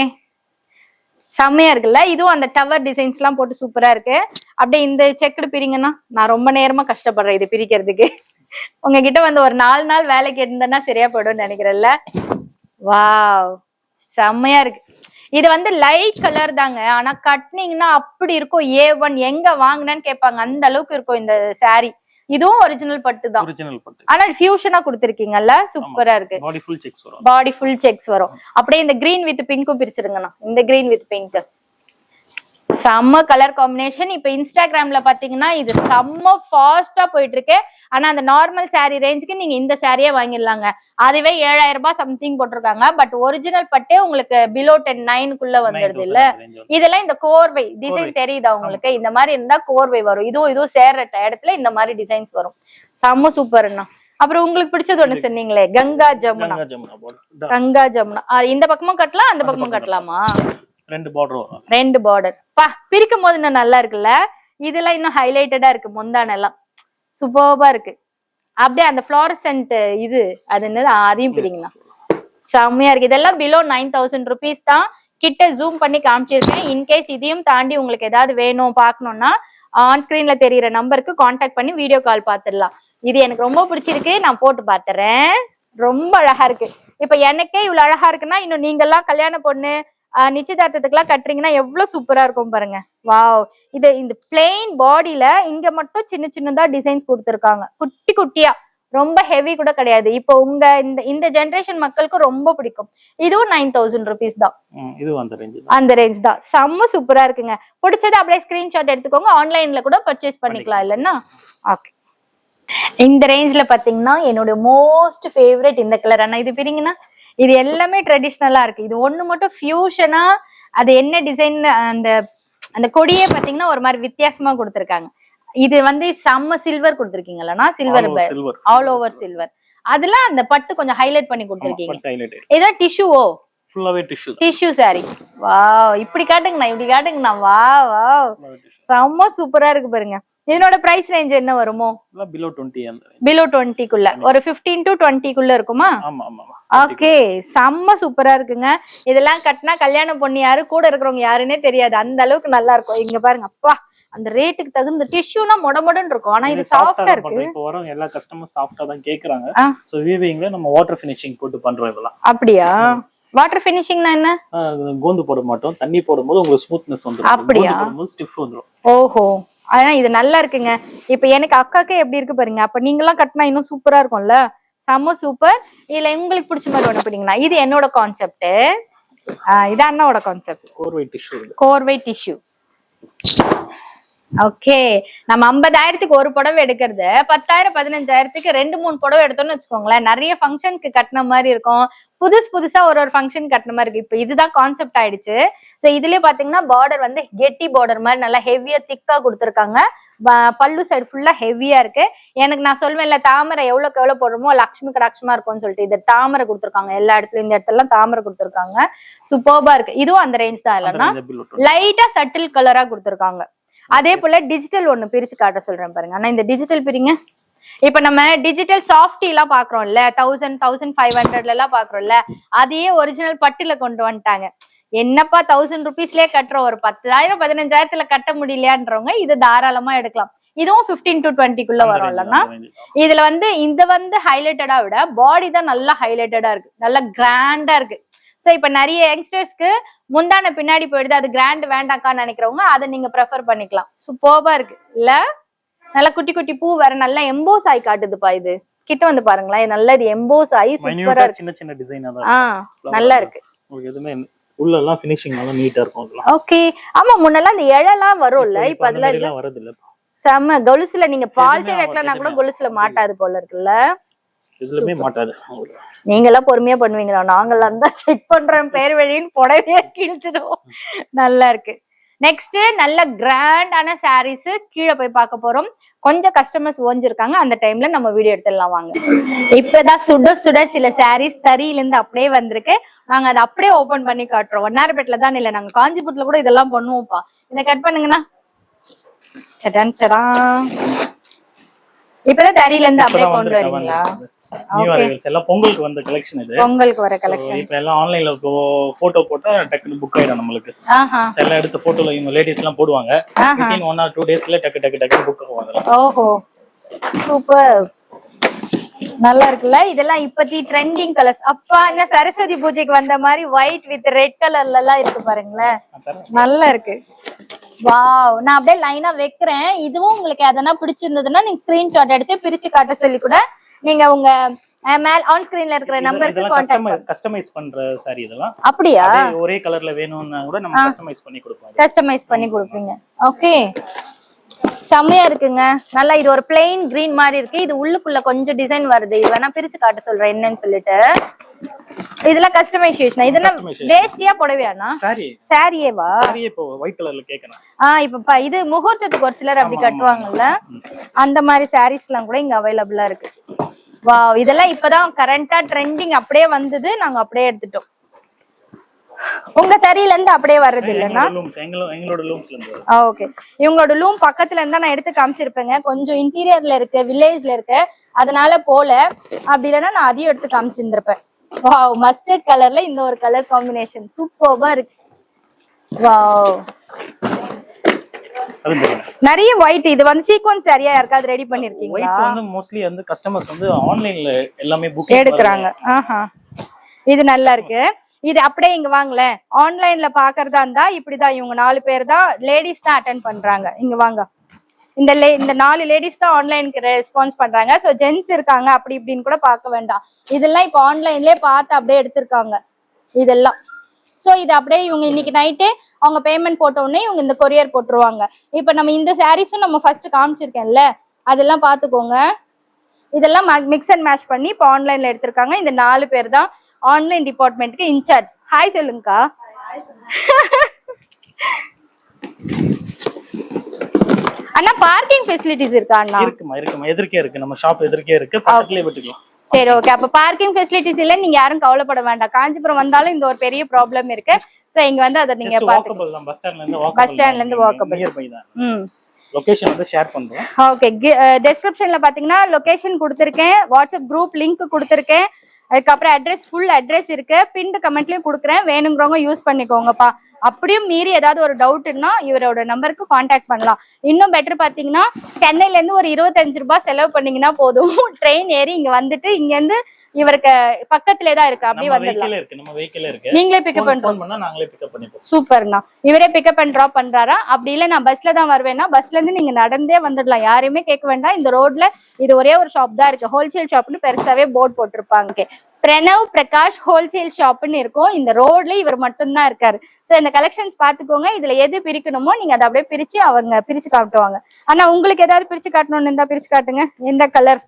செம்மையா இருக்குல்ல? இதுவும் அந்த டவர் டிசைன்ஸ் எல்லாம் போட்டு சூப்பரா இருக்கு. அப்படியே இந்த செக்குடு பிரிங்கன்னா, நான் ரொம்ப நேரமா கஷ்டப்படுறேன் இது பிரிக்கிறதுக்கு. உங்ககிட்ட வந்து ஒரு 4 நாள் வேலைக்கு இருந்தேன்னா சரியா போயிடும்னு நினைக்கிறேன்ல. வாவ், செம்மையா இருக்கு. இது வந்து லைட் கலர் தாங்க, ஆனா கட்னிங்னா அப்படி இருக்கும். A1 எங்க வாங்கினேன்னு கேட்பாங்க, அந்த அளவுக்கு இருக்கும் இந்த சாரி. இதுவும் ஒரிஜினல் பட்டு தான், ஒரிஜினல் பட்டு. ஆனா ஃபியூஷனா கொடுத்திருக்கீங்கல்ல, சூப்பரா இருக்கு. பாடி ஃபுல் செக்ஸ் வரும். பாடி ஃபுல் செக்ஸ் வரும். அப்படியே இந்த கிரீன் வித் பிங்க்கும் பிரிச்சிருங்கண்ணா. இந்த கிரீன் வித் பிங்க் செம்ம கலர் காம்பினேஷன். இப்ப இன்ஸ்டாகிராம்ல பாத்தீங்கன்னா இது செம்ம ஃபாஸ்டா போயிட்டு இருக்கு. ஆனா அந்த நார்மல் சாரி ரேஞ்சுக்கு நீங்க இந்த சாரியே வாங்கிடலாங்க. அதுவே 7000 ரூபாய் சம்திங் போட்டிருக்காங்க. பட் ஒரிஜினல் பட்டே உங்களுக்கு பிலோ 9,900 வந்துடுது இல்ல. இதெல்லாம் இந்த கோர்வை டிசைன் தெரியுதா உங்களுக்கு? இந்த மாதிரி இருந்தா கோர்வை வரும். இதுவும் சேர்ற இடத்துல இந்த மாதிரி டிசைன்ஸ் வரும். செம்ம சூப்பர்ண்ணா. அப்புறம் உங்களுக்கு பிடிச்சது ஒண்ணு சொன்னீங்களே, கங்கா ஜமுனா. கங்கா ஜமுனா இந்த பக்கமும் கட்டலாம், அந்த பக்கமும் கட்டலாமா? ரெண்டு பார்டர் வரும். ரெண்டு பார்டர். பா, பிரிக்கும் போது இன்னும் நல்லா இருக்குல்ல? இதெல்லாம் இன்னும் ஹைலைட்டடா இருக்கு. முந்தானெல்லாம் சூப்பர்பா இருக்கு. அப்படியே அந்த ஃப்ளோரசன்ட் இது அது என்னது, அதையும் பிரிங்கண்ணா. செம்மையா இருக்கு. இதெல்லாம் பிலோ 9000 rupees தான். கிட்ட ஜூம் பண்ணி காமிச்சிருக்கேன். இன்கேஸ் இதையும் தாண்டி உங்களுக்கு ஏதாவது வேணும் பார்க்கணும்னா ஆன் ஸ்கிரீன்ல தெரியுற நம்பருக்கு கான்டாக்ட் பண்ணி வீடியோ கால் பார்த்துடலாம். இது எனக்கு ரொம்ப பிடிச்சிருக்கு, நான் போட்டு பாத்துறேன். ரொம்ப அழகா இருக்கு. இப்ப எனக்கே இவ்வளவு அழகா இருக்குன்னா இன்னும் நீங்க எல்லாம் கல்யாண பொண்ணு நிச்சயதார்த்தத்துக்குலாம் கட்டுறீங்கன்னா எவ்வளவு சூப்பரா இருக்கும் பாருங்க. வாவ், இது இந்த பிளெயின் பாடியில இங்க மட்டும் சின்ன சின்னதா டிசைன்ஸ் கொடுத்துருக்காங்க, குட்டி குட்டியா. ரொம்ப ஹெவி கூட கிடையாது. இப்போ உங்க இந்த ஜெனரேஷன் மக்களுக்கு ரொம்ப பிடிக்கும். இதுவும் 9000 rupees தான். அந்த ரேஞ்ச் தான். செம்ம சூப்பரா இருக்குங்க. பிடிச்சது அப்படியே ஸ்கிரீன்ஷாட் எடுத்துக்கோங்க. ஆன்லைன்ல கூட பர்ச்சேஸ் பண்ணிக்கலாம் இல்லைன்னா. ஓகே, இந்த ரேஞ்ச்ல பாத்தீங்கன்னா என்னோட மோஸ்ட் ஃபேவரட் இந்த கலர். ஆனா இது பிரிங்கன்னா இது எல்லாமே ட்ரெடிஷ்னலா இருக்கு. இது ஒண்ணு மட்டும் ஃபியூஷனா, அது என்ன டிசைன், அந்த கொடியே பாத்தீங்கன்னா ஒரு மாதிரி வித்தியாசமா கொடுத்திருக்காங்க. இது வந்து செம்ம சில்வர் கொடுத்திருக்கீங்களா? Silver, all over silver. அதுல அந்த பட்டு கொஞ்சம் ஹைலைட் பண்ணி கொடுத்திருக்கீங்க. ஏதோ டிஷ்யூவோ? ஃபுல்லாவே டிஷ்யூ. Tissue sorry. வாவ், இப்படி காட்டுங்கண்ணா, இப்படி காட்டுங்கண்ணா. வாவ் வாவ், செம்ம சூப்பரா இருக்கு பாருங்க. இதனோட பிரைஸ் ரேஞ்ச் என்ன வருமோ? பிலோ 20. பிலோ 20 குள்ள, ஒரு 15 to 20 குள்ள இருக்குமா? ஓகே, செம்ம சூப்பரா இருக்குங்க. இதெல்லாம் கட்டினா கல்யாண பொண்ணு யாரு, கூட இருக்கிறவங்க யாருன்னே தெரியாது, அந்த அளவுக்கு நல்லா இருக்கும். இங்க பாருங்க, அப்பா அந்த ரேட்டுக்கு தகுந்த டிஷ்யூனா மொடமொடன்னு இருக்கும். ஆனா இது சாஃப்டா இருக்கு. இப்போ வரவங்க எல்லா கஸ்டமர் சாஃப்டா தான் கேக்குறாங்க. சோ வீவிங்ல நம்ம வாட்டர் ஃபினிஷிங் போட்டு பண்றோம் இதெல்லாம். அப்படியா? வாட்டர் ஃபினிஷிங்னா என்ன? கோந்து போட மாட்டோம், தண்ணி போடும்போது உங்களுக்கு ஸ்மூத்னஸ் வந்துரும். அப்படியா? ஸ்டிஃப் வந்துரும். ஓஹோ, ஆனா இது நல்லா இருக்குங்க. இப்ப எனக்கு அக்காக்கே எப்படி இருக்கு பாருங்க. அப்ப நீங்க எல்லாம் கட்டினா இன்னும் சூப்பரா இருக்கும்ல. செம்ம சூப்பர். இதுல உங்களுக்கு பிடிச்ச மாதிரி ஒண்ணு பிடிங்களா? இது என்னோட கான்செப்ட், இது அண்ணாவோட கான்செப்ட். கோர்வை டிஷ்யூ. கோர்வை டிஷ்யூ. ஓகே, நம்ம 50,000க்கு ஒரு புடவை எடுக்கிறது 10,000 15,000க்கு 2-3 புடவை எடுத்தோம்னு வச்சுக்கோங்களேன். நிறைய ஃபங்க்ஷனுக்கு கட்டின மாதிரி இருக்கும். புதுசா ஒரு ஃபங்க்ஷன் கட்டின மாதிரி இருக்கு. இப்ப இதுதான் கான்செப்ட் ஆயிடுச்சு. சோ இதுலயே பாத்தீங்கன்னா பார்டர் வந்து கெட்டி பார்டர் மாதிரி நல்லா ஹெவியா திக்கா கொடுத்துருக்காங்க. பல்லு சைடு ஃபுல்லா ஹெவியா இருக்கு. எனக்கு நான் சொல்வேன்ல, தாமரை எவ்வளவுக்கு எவ்வளவு போடுறோமோ லட்சுமி கடாட்சமா இருக்கும்னு சொல்லிட்டு இது தாமரை கொடுத்துருக்காங்க. எல்லா இடத்துலயும் இந்த இடத்துல தாமரை கொடுத்துருக்காங்க. சூப்பர்பா இருக்கு. இதுவும் அந்த ரேஞ்ச் தான் இல்லைன்னா லைட்டா சட்டில் கலரா கொடுத்துருக்காங்க. அதே போல டிஜிட்டல் ஒண்ணு பிரிச்சு காட்ட சொல்றேன் பாருங்க. ஆனா இந்த டிஜிட்டல் பிரிங்க. இப்ப நம்ம டிஜிட்டல் சாஃப்டி எல்லாம் பாக்குறோம்ல, 1000-1500 எல்லாம் பாக்குறோம்ல, அதையே ஒரிஜினல் பட்டுல கொண்டு வந்துட்டாங்க. என்னப்பா 1000 rupeesலயே கட்டுறோம், ஒரு 10,000 15,000த்துல கட்ட முடியலையான்றவங்க இது தாராளமா எடுக்கலாம். இதுவும் 15 to 20 குள்ள வரும் இல்லைன்னா. இதுல வந்து இந்த ஹைலைட்டடா விட பாடி தான் நல்லா ஹைலைட்டடா இருக்கு, நல்லா கிராண்டா இருக்கு. சோ இப்ப நிறைய யங்ஸ்டர்ஸ்க்கு முந்தான பின்னாடி போயிடுது, அது கிராண்ட் வேண்டாக்கான்னு நினைக்கிறவங்க அதை நீங்க ப்ரெஃபர் பண்ணிக்கலாம். சூப்பர்பா இருக்கு இல்ல, நல்லா குட்டி குட்டி பூ வேற நல்லா எம்போஸ் ஆகி காட்டுதுப்பா. இது கிட்ட வந்து பாருங்களேன், இது நல்லா இது எம்போஸ் ஆகி சூப்பரா இருக்கு. சின்ன சின்ன டிசைனா தான் நல்லா இருக்கு. உங்களுக்கு எதுமே உள்ள எல்லாம் ஃபினிஷிங் நல்லா நீட்டா இருக்கும் அதெல்லாம். ஓகே. ஆமா, முன்னெல்லாம் அந்த இழலாம் வரும்ல, இப்ப அதெல்லாம் இல்ல, வரது இல்ல. செம்ம. கொலுசுல நீங்க ஃபால்ஸே வைக்கலனா கூட கொலுசுல மாட்டாது போல இருக்குல்ல, எதுலமே மாட்டாது. நீங்க எல்லாம் பொறுமையா பண்ணுவீங்களா, நாங்கெல்லாம் தான் செக் பண்றோம் பேர் வழின்னு புடவையே கிழிச்சிடுவோம். நல்லா இருக்கு. நெக்ஸ்ட் நல்ல கிராண்டான சாரீஸ் கீழே போய் பார்க்க போறோம். கொஞ்சம் கஸ்டமர்ஸ் ஓஞ்சிருக்காங்க, அந்த டைம்ல நம்ம வீடியோ எடுத்துடலாம் வாங்க. இப்பதான் சுட சுட சில சாரீஸ் தறியில இருந்து அப்படியே வந்திருக்கு. நாங்க அதை அப்படியே ஓபன் பண்ணி காட்டுறோம். வண்ணாரப்பேட்டில தான் இல்ல, நாங்க காஞ்சிபுரத்துல கூட இதெல்லாம் பண்ணுவோம்ப்பா. இதை கட் பண்ணுங்கண்ணா. சடான் சடா. இப்பதான் தறியில இருந்து அப்படியே கொண்டு வரீங்களா? நியூ அரைவல்ஸ் எல்லாம் பொங்கலுக்கு வந்த கலெக்ஷன் இது. பொங்கலுக்கு வர கலெக்ஷன். இப்போ எல்லாம் ஆன்லைன்ல போட்டோ போட்டா டக்குனு புக் ஆயிடும் நம்மளுக்கு. எல்லாம் எடுத்து போட்டோல இவங்க லேடிஸ் எல்லாம் போடுவாங்க. வித்தின் 1 or 2 டேஸ்ல டக்கு புக் ஆகும். ஓஹோ சூப்பர், நல்லா இருக்குல்ல. இதெல்லாம் இப்பத்தி ட்ரெண்டிங் கலர்ஸ். அப்பா என்ன சரஸ்வதி பூஜைக்கு வந்த மாதிரி ஒயிட் வித் ரெட் கலர்ல எல்லாம் இருக்கு பாருங்களேன், நல்லா இருக்கு. வாவ், நான் அப்படியே லைனா வைக்கிறேன். இதுவும் உங்களுக்கு எதனா பிடிச்சிருந்ததுன்னா நீங்க ஸ்கிரீன்ஷாட் எடுத்து பிரிச்சு காட்ட சொல்லி கூட நீங்க உங்க மேல் ஆன் ஸ்கிரீன்ல இருக்கிற நம்பருக்கு கான்டாக்ட் கஸ்டமைஸ் பண்ற சாரி இதெல்லாம். அப்படியா? ஒரே கலர்ல வேணும்னா கூட நம்ம கஸ்டமைஸ் பண்ணி கொடுப்போம். கஸ்டமைஸ் பண்ணி கொடுப்பீங்க. ஓகே, செம்மையா இருக்குங்க. நல்லா இது ஒரு பிளெயின் கிரீன் மாதிரி இருக்கு. இது உள்ளுக்குள்ள கொஞ்சம் டிசைன் வருது. இது வேணா பிரிச்சு காட்ட சொல்றேன் என்னன்னு சொல்லிட்டு. இதெல்லாம் கஸ்டமைசேஷன். இதெல்லாம் வேஷ்டியா புடவையானா? சாரியேவா? சாரியே இப்போ ஒயிட் கலர்ல கேக்குறேன். இப்ப இது முகூர்த்தத்துக்கு ஒரு சிலர் அப்படி கட்டுவாங்கல்ல, அந்த மாதிரி சாரீஸ் எல்லாம் கூட இங்க அவைலபிளா இருக்கு. வாவ், இதெல்லாம் இப்பதான் கரண்டா ட்ரெண்டிங் அப்படியே வந்தது, நாங்க அப்படியே எடுத்துட்டோம். உங்க தறியில இருந்து அப்படியே வர்றது இல்லன்னா? எங்களோட லூம்ஸ்ல இருந்து. ஓகே, இவங்களோட லூம் பக்கத்துல இருந்தா நான் எடுத்து காமிச்சிருப்பேங்க. கொஞ்சம் இன்டீரியர்ல இருக்கு, வில்லேஜ்ல இருக்கு, அதனால போல. அப்படி இல்லைன்னா நான் அதையும் எடுத்து காமிச்சிருந்திருப்பேன். வாவ், மஸ்டர்ட் கலர்ல இந்த ஒரு கலர் காம்பினேஷன் சூப்பர்பா இருக்கு. வாவ், நிறைய ஒயிட். இது வந்து சீக்வென்ஸ் சரியா யாருக்காவது ரெடி பண்ணிருக்கீங்களா? ஒயிட் வந்து மோஸ்ட்லி வந்து கஸ்டமர்ஸ் வந்து ஆன்லைன்ல எல்லாமே புக் எடுக்கறாங்க. இது நல்லா இருக்கு. இது அப்படியே இங்க வாங்கல, ஆன்லைன்ல பாக்குறதா இருந்தா இப்படிதான். இவங்க 4 பேர் தான் லேடிஸ் தான் அட்டென்ட் பண்றாங்க. இங்க வாங்க, இந்த 4 லேடிஸ் தான் ஆன்லைனுக்கு ரெஸ்பான்ஸ் பண்றாங்க. சோ ஜென்ஸ் இருக்காங்க அப்படி இப்படின்னு கூட பார்க்க வேண்டாம். இதெல்லாம் இப்ப ஆன்லைன்லயே பார்த்து அப்படியே எடுத்திருக்காங்க இதெல்லாம். சோ இது அப்படியே இவங்க இன்னைக்கு நைட்டே அவங்க பேமெண்ட் போட்ட உடனே இவங்க இந்த கொரியர் போட்டுருவாங்க. இப்ப நம்ம இந்த சாரீஸும் நம்ம ஃபர்ஸ்ட் காமிச்சிருக்கேன்ல, அதெல்லாம் பாத்துக்கோங்க. இதெல்லாம் மிக்ஸ் அண்ட் மேட்ச் பண்ணி இப்ப ஆன்லைன்ல எடுத்திருக்காங்க. இந்த 4 பேர் தான் ஆன்லைன் டிபார்ட்மெண்ட்க்கு இன்சார்ஜ். ஹாய் சொல்லுங்கக்கா. அண்ணா பார்க்கிங் ஃபெசிலிட்டிஸ் இருக்கா? அண்ணா இருக்குமா, எதிர்க்கே இருக்கு. நம்ம ஷாப் எதிர்க்கே இருக்கு, பக்கத்துலயே விட்டுக்கலாம். சரி, ஓகே. அப்ப பார்க்கிங் ஃபெசிலிட்டிஸ் இல்ல, நீங்க யாரும் கவலைப்பட வேண்டாம். காஞ்சிபுரம் வந்தாலும் இந்த ஒரு பெரிய ப்ராப்ளம் இருக்கு. சோ இங்க வந்து அத நீங்க பாத்துக்கலாம். பஸ் ஸ்டாண்ட்ல இருந்து வாக்கபிள். லொகேஷன் வந்து ஷேர் பண்றோம். ஓகே, டிஸ்கிரிப்ஷன்ல பாத்தீங்கன்னா லொகேஷன் கொடுத்திருக்கேன், வாட்ஸ்அப் குரூப் லிங்க் கொடுத்திருக்கேன். அதுக்கப்புறம் அட்ரஸ், ஃபுல் அட்ரஸ் இருக்கு, பின்ட் கமெண்ட்லயும் கொடுக்குறேன். வேணுங்கிறவங்க யூஸ் பண்ணிக்கோங்கப்பா. அப்படியும் மீறி ஏதாவது ஒரு டவுட்னா இவரோட நம்பருக்கு கான்டாக்ட் பண்ணலாம். இன்னும் பெட்டர் பாத்தீங்கன்னா சென்னையில இருந்து ஒரு 25 ரூபாய் செலவு பண்ணீங்கன்னா போதும், ட்ரெயின் ஏறி இங்க வந்துட்டு இங்க இருந்து இவருக்கு பக்கத்திலே தான் இருக்கு, அப்படியே வந்துடலாம். நீங்களே பிக்கப் பண்ணுறோம். சூப்பர்ண்ணா, இவரே பிக்கப் அண்ட் ட்ராப் பண்றாரா? அப்படி இல்லை நான் பஸ்ல தான் வருவேன்னா பஸ்ல இருந்து நீங்க நடந்தே வந்துடலாம், யாரையுமே கேட்க வேண்டாம். இந்த ரோட்ல இது ஒரே ஒரு ஷாப் தான் இருக்கு, ஹோல்சேல் ஷாப்னு பெருசாவே போர்டு போட்டிருப்பாங்க. பிரணவ் பிரகாஷ் ஹோல்சேல் ஷாப்னு இருக்கும். இந்த ரோட்ல இவர் மட்டும்தான் இருக்காரு. சோ இந்த கலெக்ஷன்ஸ் பாத்துக்கோங்க. இதுல எது பிரிக்கணுமோ நீங்க அதை அப்படியே பிரிச்சு அவங்க பிரிச்சு காட்டுவாங்க. ஆனா உங்களுக்கு ஏதாவது பிரிச்சு காட்டணும்னு இருந்தா பிரிச்சு காட்டுங்க. எந்த கலர்?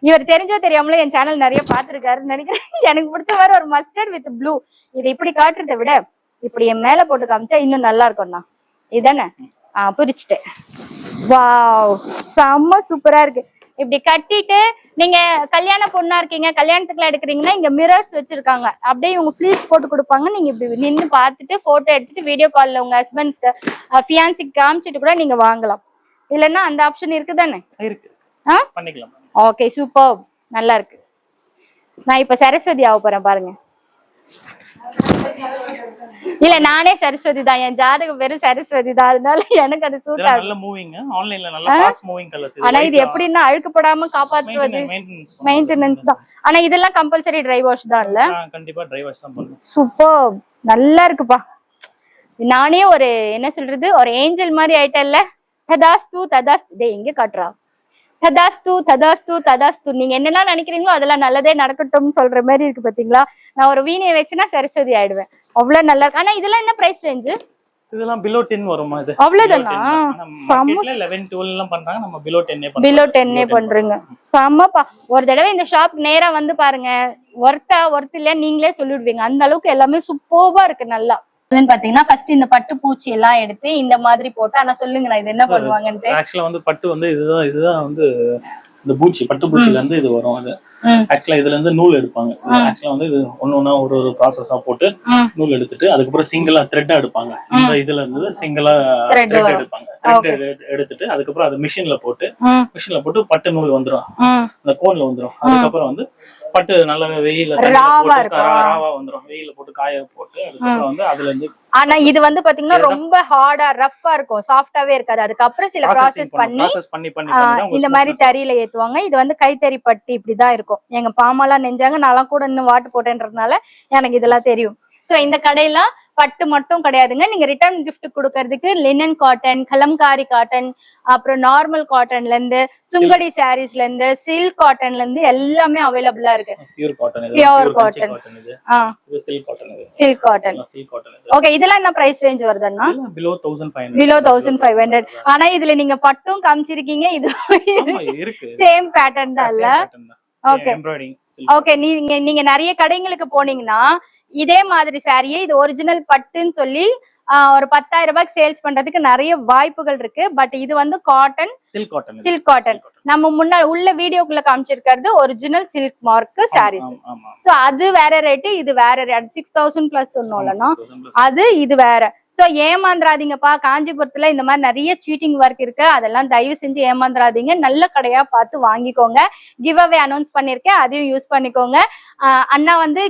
இவர் தெரிஞ்சோ தெரியாமல என் சேனல் நிறைய பாத்துருக்காருன்னு நினைக்கிறேன். எனக்கு பிடிச்ச மாதிரி ஒரு மஸ்டர்ட் வித் ப்ளூ. இதை இப்படி காட்டுறதை விட இப்படி என் மேல போட்டு காமிச்சா இன்னும் நல்லா இருக்கும்ண்ணா. இதுதானே? பிரிச்சுட்டேன். வாவ், செம்ம சூப்பரா இருக்கு. இப்படி கட்டிட்டு நீங்க கல்யாண பொண்ணா இருக்கீங்க, கல்யாணத்துக்குலாம் எடுக்கிறீங்கன்னா இங்க மிரர்ஸ் வச்சிருக்காங்க, அப்படியே இவங்க ஃபிளீட்ஸ் போட்டு கொடுப்பாங்க. நீங்க இப்படி நின்று பார்த்துட்டு போட்டோ எடுத்துட்டு வீடியோ கால்ல உங்க ஹஸ்பண்ட்ஸ்க்கு ஃபியான்சிக்கு காமிச்சிட்டு கூட நீங்க வாங்கலாம். இல்லைன்னா அந்த ஆப்ஷன் இருக்குதானே? இருக்கு, பண்ணிக்கலாம். ஓகே, சூப்பர், நல்லா இருக்கு. நான் இப்ப சரஸ்வதி ஆக போறேன் பாருங்க. இல்ல நானே சரஸ்வதி தான், என் ஜாதகம் வெறும் சரஸ்வதி தான், அதனால எனக்கு அது சூட் ஆகுது. நல்ல மூவிங் ஆன்லைன்ல நல்ல ஃபாஸ்ட் மூவிங் கலர்ஸ். ஆனா இது எப்படின்னா அழுக்குப்படாம காப்பாற்றுவது மெயின்டெனன்ஸ் தான். ஆனா இதெல்லாம் கம்பல்சரி ட்ரை வாஷ் தான் இல்ல? கண்டிப்பா ட்ரை வாஷ் தான் பண்ணணும். சூப்பர், நல்லா இருக்குப்பா. நானே ஒரு என்ன சொல்றது, ஒரு ஏஞ்சல் மாதிரி ஆயிட்டல்ல. ததாஸ்து ததாஸ்து, டேய் எங்க காட்டுறா, ததாஸ்து ததாஸ்து ததாஸ்து, நீங்க என்னெல்லாம் நினைக்கிறீங்களோ அதெல்லாம் நல்லதே நடக்கட்டும்னு சொல்ற மாதிரி இருக்கு பாத்தீங்களா. நான் ஒரு வீணையை வச்சுனா சரஸ்வதி ஆயிடுவேன், அவ்வளவு நல்லா இருக்கு. ஆனா இதெல்லாம் என்ன பிரைஸ் ரேஞ்சு? இதெல்லாம் below 10 வருமா இது? அவ்வளவுதானா? மார்க்கெட்ல 11 12 எல்லாம் பண்றாங்க, நம்ம below 10 பண்றோம். below 10 பண்றீங்க, செம்மப்பா. ஒரு தடவை இந்த ஷாப் நேரா வந்து பாருங்க, ஒர்த் இல்ல நீங்களே சொல்லிடுவீங்க, அந்த அளவுக்கு எல்லாமே சூப்பர்வா இருக்கு. நல்லா பாத்தீங்கன்னா ஃபர்ஸ்ட் இந்த பட்டு பூச்சி எல்லாம் எடுத்து இந்த மாதிரி போட்டு, ஆனா சொல்லுங்க நான் இது என்ன பண்ணுவாங்கன்னு. ஆக்சுவலா வந்து பட்டு வந்து இதுதான் வந்து இந்த பூச்சி, பட்டு பூச்சில இருந்து இது வரும். அது ஆக்சுவலா இதுல இருந்து நூல் எடுப்பாங்க. ஆக்சுவலா வந்து இது ஒன்னொன்னா ஒரு ப்ராசஸா போட்டு நூல் எடுத்துட்டு அதுக்கப்புறம் சிங்கிளா த்ரெட்டா எடுப்பாங்க. இந்த இதுல இருந்து சிங்கிளா த்ரெட் எடுப்பாங்க. த்ரெட் எடுத்துட்டு அதுக்கப்புறம் அது மிஷின்ல போட்டு பட்டு நூல் வந்துரும், அந்த கோன்ல வந்துரும். அதுக்கப்புறம் வந்து பட்டு நல்ல வெயில ராவா வந்துரும், வெயில போட்டு காய போட்டு அதுக்கப்புறம் வந்து அதுல இருந்து. ஆனா இது வந்து பாத்தீங்கன்னா ரொம்ப ஹார்டா ரஃப்பா இருக்கும், சாஃப்டாவே இருக்காது. அதுக்கப்புறம் சில ப்ராசஸ் பண்ணி இந்த மாதிரி தறியில ஏத்துவாங்க. இது வந்து கைத்தறி பட்டு இப்படிதான் இருக்கும். எங்க பாமாலாம் நெஞ்சாங்க, நான் கூட இன்னும் வாட்டு போட்டேன்றதுனால எனக்கு இதெல்லாம் தெரியும். சோ இந்த கடையில பட்டு மட்டும் கிடையாதுங்க, நீங்க ரிட்டர்ன் கிஃப்ட் கொடுக்கறதுக்கு லினன் காட்டன், கலம்காரி காட்டன், அப்புறம் நார்மல் காட்டன்ல இருந்து சுங்கடி சாரீஸ்ல இருந்து சில்க் காட்டன்ல இருந்து எல்லாமே அவைலபிளா இருக்கு. Pure cotton silk cotton. Okay, இதெல்லாம் என்ன பிரைஸ் ரேஞ்ச் வருதுன்னா? below 1500. ஆனா இதுல நீங்க பட்டும் காமிச்சிருக்கீங்க, இது இருக்கு சேம் பேட்டர்ன் தான் இல்ல? Okay okay. நீங்க நிறைய கடைங்களுக்கு போனீங்கன்னா இதே மாதிரி சாரியே இது ஒரிஜினல் பட்டுன்னு சொல்லி ஒரு 10,000 ரூபாய்க்கு சேல்ஸ் பண்றதுக்கு நிறைய வாய்ப்புகள் இருக்கு. பட் இது வந்து காட்டன், சில்க் காட்டன். நம்ம முன்ன உள்ள வீடியோக்குள்ள காமிச்சிருக்கிறது original silk mark saris. So அது வேற ரேட்டு, இது வேற ரேட். 6000 பிளஸ் சொன்னோம்லன்னா அது இது வேற. சோ ஏமாந்துராதீங்கப்பா, காஞ்சிபுரத்துல இந்த மாதிரி நிறைய சீட்டிங் ஒர்க் இருக்கு, அதெல்லாம் தயவு செஞ்சு ஏமாந்துராதீங்க, நல்ல கடையா பார்த்து வாங்கிக்கோங்க. கிவ் அவே அனௌன்ஸ் பண்ணிருக்கேன், அதையும் யூஸ் பண்ணிக்கோங்க. அண்ணா வந்து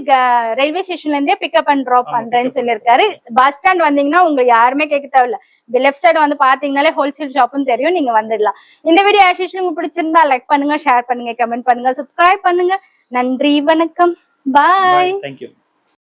ரயில்வே ஸ்டேஷன்ல இருந்தே பிக்கப் அண்ட் ட்ராப் பண்றேன்னு சொல்லியிருக்காரு. பஸ் ஸ்டாண்ட் வந்தீங்கன்னா உங்களுக்கு யாருமே கேட்க தேவையில்ல, இந்த லெஃப்ட் சைடு வந்து பாத்தீங்கன்னாலே ஹோல்சேல் ஷாப்னு தெரியும், நீங்க வந்துடலாம். இந்த வீடியோ ஆஸ் யூசுவல் உங்களுக்கு பிடிச்சிருந்தா லைக் பண்ணுங்க, ஷேர் பண்ணுங்க, கமெண்ட் பண்ணுங்க, சப்ஸ்கிரைப் பண்ணுங்க. நன்றி, வணக்கம், பாய். Thank you.